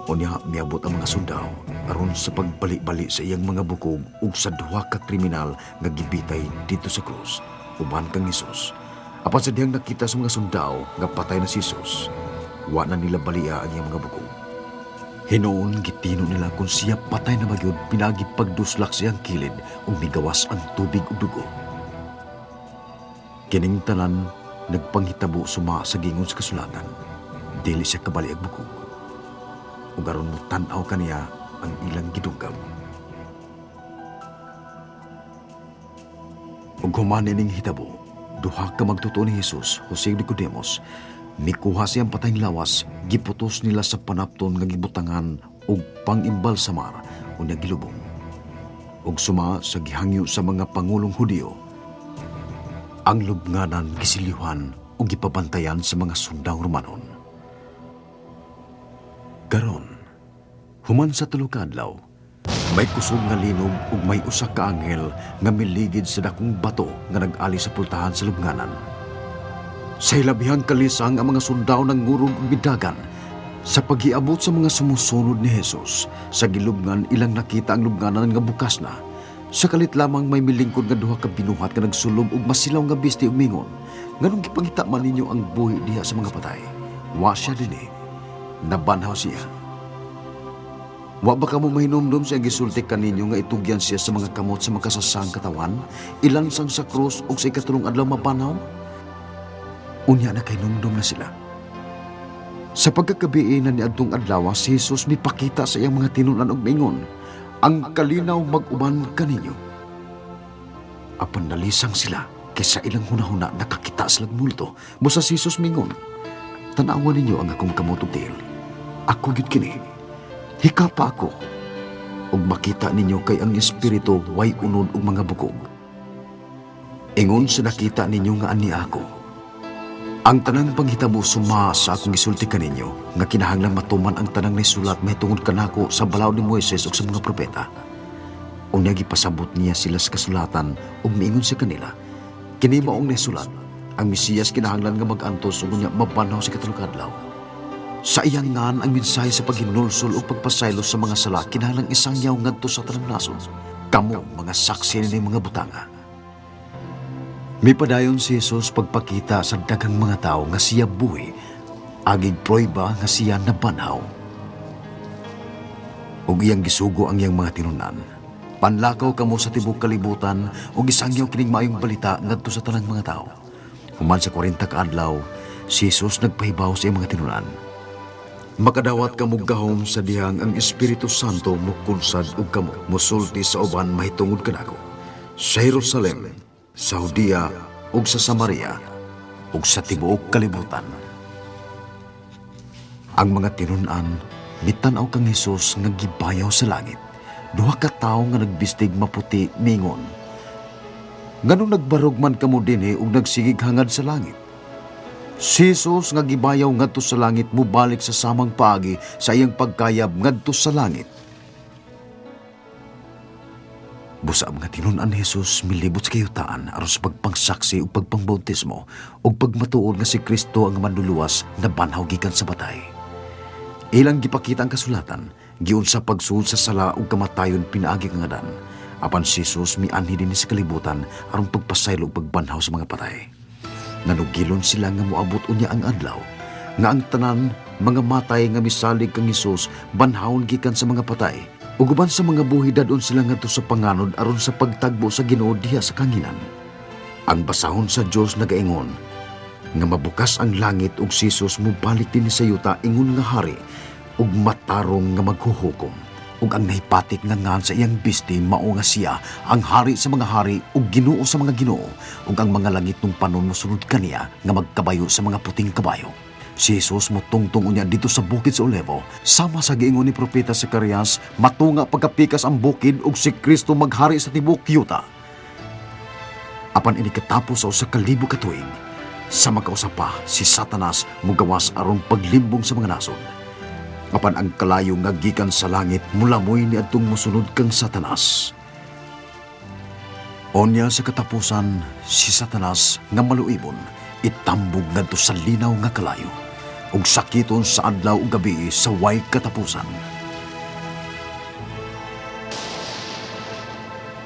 Unya miabot ang mga sundao aron sa pagbalik-balik sa iyang mga bukog ug sa duha ka kriminal nga gibitay dito sa krus uban kang Hesus. Apan sa dihang nakita sa mga sundao nga patay na si Jesus, wa na nila balia ang iyang mga bukog. Hinoon gitino nila kung siya patay na magyud pinagi pagduslak siyang kilid ug migawas ang tubig ug dugo. Kining tanan nagpanghitabo suma sa gingon sa kasulatan, dili siya kabali ag bukog. Ug aron mo tan-aw kaniya ang ilang gidungkab. Ug human ining hitabo, duha ka magtutuo ni Jesus, Jose Nicodemos, mikuha siyang patayng lawas, giputos nila sa panapton nga gibutangan ug pang-imbal samar unya gilubong. Ug suma sa gihangyo sa mga pangulong Hudiyo, ang lubnganan gisilihan ug gipabantayan sa mga sundang Romanon. Karon, human sa tulo ka adlaw, may kusog nga linog ug may usa ka anghel nga miligid sa dakong bato nga nag-ali sa pultahan sa lubnganan. Sa hilabihang kalisang ang mga sundao ng ngurog ug bidagan. Sa paghiabot sa mga sumusunod ni Jesus, sa gilubngan ilang nakita ang lubnganan nga bukas na. Sa kalit lamang may milingkod nga duha ka binuhat nga nagsulog ug masilaw nga bisti ug mingon, nganong gipangita man ninyo ang buhi diha sa mga patay? Wa siya dinhi. Nabanhaw siya. Wa ba ka mo mahinumdum sa gisulti kaninyo nga itugyan siya sa mga kamot sa makasasang katawan, ilansang sa krus ug sa ikatulong adlaw mabanhaw? Unya na kay numdum na sila. Sa pagkakabi na ni adtong adlaw, si Jesus mipakita sa iyang mga tinunan og mingon, ang kalinaw mag-uban kaninyo. Apan nalisang sila kaysa ilang hunahuna nakakita silang multo. Busa si Jesus mingon, tanawan ninyo ang akong kamot ug tiil. ako gyud kini. Hika pa ako. Ug makita ninyo kay ang espiritu way unod og mga bukog. Ingon sa nakita ninyo nga ani ako. Ang tanang panghitabo suma sa akong gisulti kaninyo nga kinahanglan matuman ang tanang nisulat mahitungod kanako sa balaod ni Moises ug sa mga propeta. Unya gipasabot niya sila sa kasulatan ug miingon sa kanila, kini maong nisulat, ang Mesiyas kinahanglan nga mag-antos ug unya mabanaw sa katulog adlaw. Sa iyang ngan ang mensahe sa paghinulsol ug pagpasaylo sa mga sala kinahanglang isangyaw ngadto sa tanang nasod. Kamo mga saksi ni mga butanga. May padayon si Jesus pagpakita sa daghang mga tao nga siya buhi, agig proyba nga siya nabanhaw. Ug iyang gisugo ang iyang mga tinunan. Panlakaw kamo sa tibok kalibutan ug isangyaw kining maayong balita ngadto sa tanang mga tao. Human sa 40 ka adlaw, si Jesus nagpahibaw sa iyang mga tinunan. Makadawat kamo gahom sa dihang ang Espiritu Santo mukunsad ug kamo mosulti sa uban mahitungod kanako. Sa Jerusalem, sa Judea ug sa Samaria ug sa tibuok kalibutan. Ang mga tinunan mitan-aw kang Hesus nga gibayaw sa langit. Duha ka tawo nga nagbistig maputi mingon, nganong nagbarog man kamo dinhi ug nagsigig hangad sa langit? Si Jesus nga gibayaw ngadto sa langit mubalik sa samang paagi sa iyang pagkayab ngadto sa langit. Busa ang mga tinunan ni Jesus milibot sa kayutaan aron sa pagpangsaksi ug pagpangbautismo ug pagmatuod nga si Kristo ang manluluwas na banhaw gikan sa batay. Ilang gipakita ang kasulatan, giun sa pagsuod sa sala ug kamatayon pinaagi kang adan. Apan si Jesus mianhi dinhi sa kalibutan aron pagpasaylo ug pagbanhaw sa mga patay. Nanugilon sila nga moabot unya ang adlaw nga ang tanan mga matay nga misalig kang Jesus banhawon gikan sa mga patay. Ug uban sa mga buhi dadon sila ngadto sa panganod aron sa pagtagbo sa Ginoo diha sa kanginan. Ang basahon sa Dios nagaingon nga mabukas ang langit ug si Jesus mobalik dinhi sa yuta ingon nga hari ug matarong nga maghuhukom. Ug ang nahipatik nga ngan sa iyang bisti mao nga siya ang hari sa mga hari ug Ginoo sa mga ginoo ug ang mga langit nung panon mosunod kaniya nga magkabayo sa mga puting kabayo. Si Jesus motungtong unya dito sa bukid sa Olevo, sama sa giingon ni Propeta Zacarias, matunga pagkapikas ang bukid ug si Kristo maghari sa tibuok yuta. Apan ini katapos sa 1,000 ka tuig, sa magkausapa si Satanas mugawas aron paglimbong sa mga nasod. Apan ang kalayo nga gikan sa langit mulamoy ni adtong mosunod kang Satanas. Onya sa katapusan, si Satanas nga maluibon itambog ngadto sa linaw nga kalayo ug sakiton sa adlaw ug gabi sa way katapusan.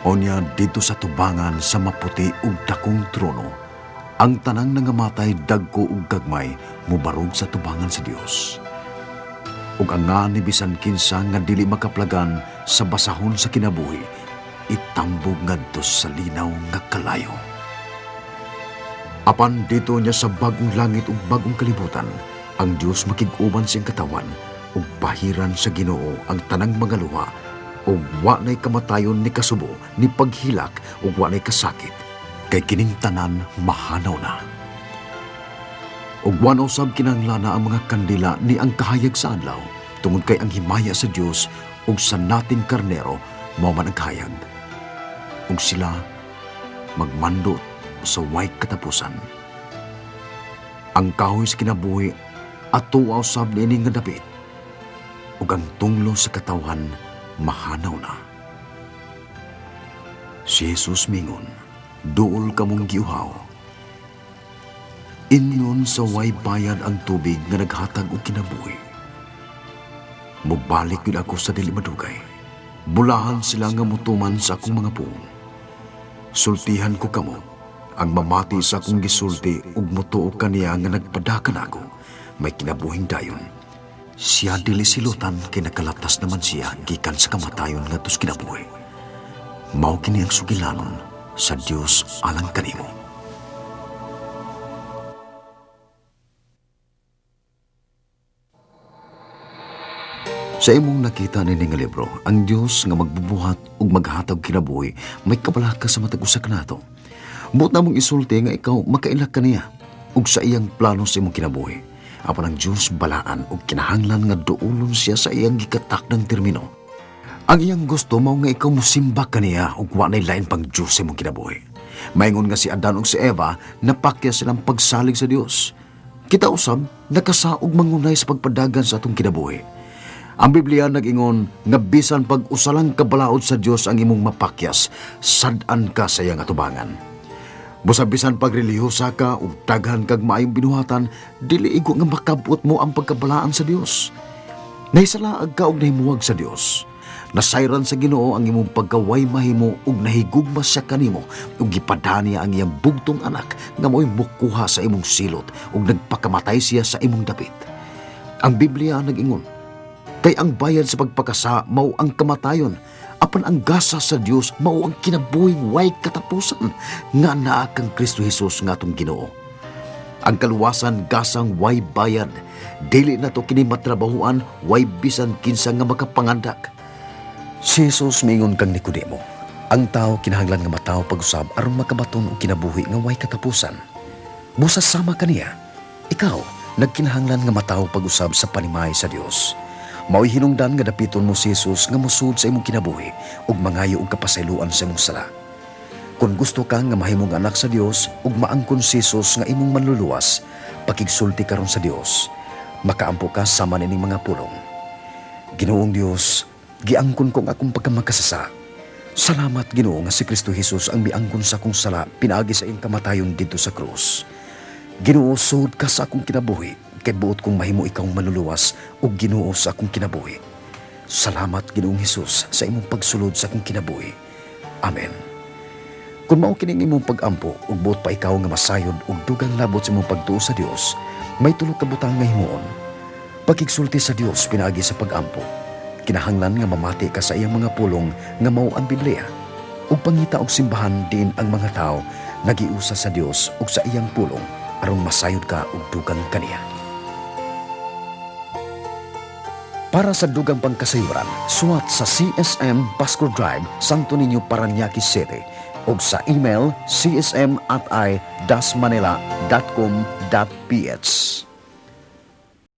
Onya dito sa tubangan sa maputi ug dakong trono, ang tanang nangamatay dagko ug gagmay mubarog sa tubangan sa Dios. Ug ang nga ni bisan kinsa nga dili makaplagan sa basahon sa kinabuhi, itambog ngadto sa linaw nga kalayo. Apan dito niya sa bagong langit ug bagong kalibutan, ang Dios makig-uban siyang katawan ug bahiran sa Ginoo ang tanang mga luha ug wa nay kamatayon ni kasubo ni paghilak ug wa nay kasakit kay kining tanan mahanaw na. Ug wanaw sab kinahanglan ang mga kandila ni ang kahayag sa adlaw tungod kay ang himaya sa Dios ug sa nating karnero mao man ang kahayag. Ug sila magmando sa way katapusan. Ang kahoy sa kinabuhi at tuwaw sab niini nga dapit ug ang tunglo sa katawan mahanaw na. Si Jesus mingon, duol kamong giuhaw. Inyon sa way bayad ang tubig nga naghatag og kinabuhi. Mubalik gid ako sa dili madugay. Bulahan sila nga mutuman sa akong mga puong. Sultihan ko kamo ang mamati sa akong gisulti ug mutuo kaniya nga nagpadakan ako may kinabuhing dayon. Siya dili silutan kay nakalatas naman siya gikan sa kamatayon ngadto sa kinabuhi. Mao kini ang sugilanon sa Dios alang kanimo. Sa imong nakita nini nga libro, ang Dios nga magbubuhat ug maghatag kinabuhi may kabalaka ka sa matag usa kanato. Buot na mong isulti nga ikaw makailak kaniya ug sa iyang plano sa imong kinabuhi. apan ang Diyos balaan ug kinahanglan nga duulon siya sa iyang gikatak ng termino. Ang iyang gusto mao nga ikaw mosimba kaniya ug wa nay lain pang Diyos sa imong kinabuhi. Maingon nga si Adan ug si Eva napakya silang pagsalig sa Dios. Kita usab nakasaog mangunay sa pagpadagan sa atong kinabuhi. Ang Biblia nag-ingon nga bisan pag usalang kabalaod sa Dios ang imong mapakyas, sad-an ka sa iyang atubangan. Busa bisan pag relihiyosa ka ug daghan kag maayong binuhatan, dili igo nga makabot mo ang pagkabalaan sa Dios. Nahisalaag ka ug nahimuwag sa Dios. Nasayran sa Ginoo ang imong pagkaway mahimo ug nahigugma siya kanimo ug gipadani ang iyang bugtong anak nga mo'y mukuha sa imong silot ug nagpakamatay siya sa imong dapit. Ang Biblia nag-ingon, kay ang bayad sa pagpakasa mao ang kamatayon, apan ang gasa sa Dios mao ang kinabuhing way katapusan nga naa kang Kristo Jesus nga atong Ginoo. Ang kaluwasan gasang way bayad, dili na to kini matrabahuan, way bisan kinsa nga makapangandak. Si Jesus mingon kang Nicodemo, ang tao kinahanglan nga mataw pag-usab aron makabaton og kinabuhi nga way katapusan. Busa sama kaniya, ikaw nagkinahanglan nga mataw pag-usab sa panimay sa Dios. Mao'y hinungdan nga dapiton mo si Jesus nga musud sa imong kinabuhi ug mangayo og kapasayloan sa imong sala. Kung gusto ka nga mahimong anak sa Dios ug maangkon si Jesus nga imong manluluwas, pakigsulti karon sa Dios. Makaampo ka sama nining mga pulong. Ginoong Dios, giangkon ko ang akong pagkamakasasa. Salamat Ginoo nga si Kristo Jesus ang miangkon sa akong sala pinaagi sa iyang kamatayon didto sa krus. Ginoo, sud ka sa akong kinabuhi. Kay buot kong mahimo ikaw maluluwas o Ginoo sa akong kinabuhi. Salamat Ginoong Hesus sa imong pagsulod sa akong kinabuhi. Amen. Kung mao kining imong pag-ampo ug buot pa ikaw nga masayod ug dugang labot sa imong pagtuo sa Dios, may tulo ka butang nga himuon. Pakigsulti sa Dios pinaagi sa pag-ampo. Kinahanglan nga mamati ka sa iyang mga pulong nga mao ang Biblia. Ug pangita og simbahan din ang mga tao nagiusa sa Dios ug sa iyang pulong aron masayod ka ug dugang kaniya. Para sa dugang pangkasayuran, suwat sa CSM Pasco Drive, Santo Niño, Parañaque City o sa email csm@i-manila.com.ph.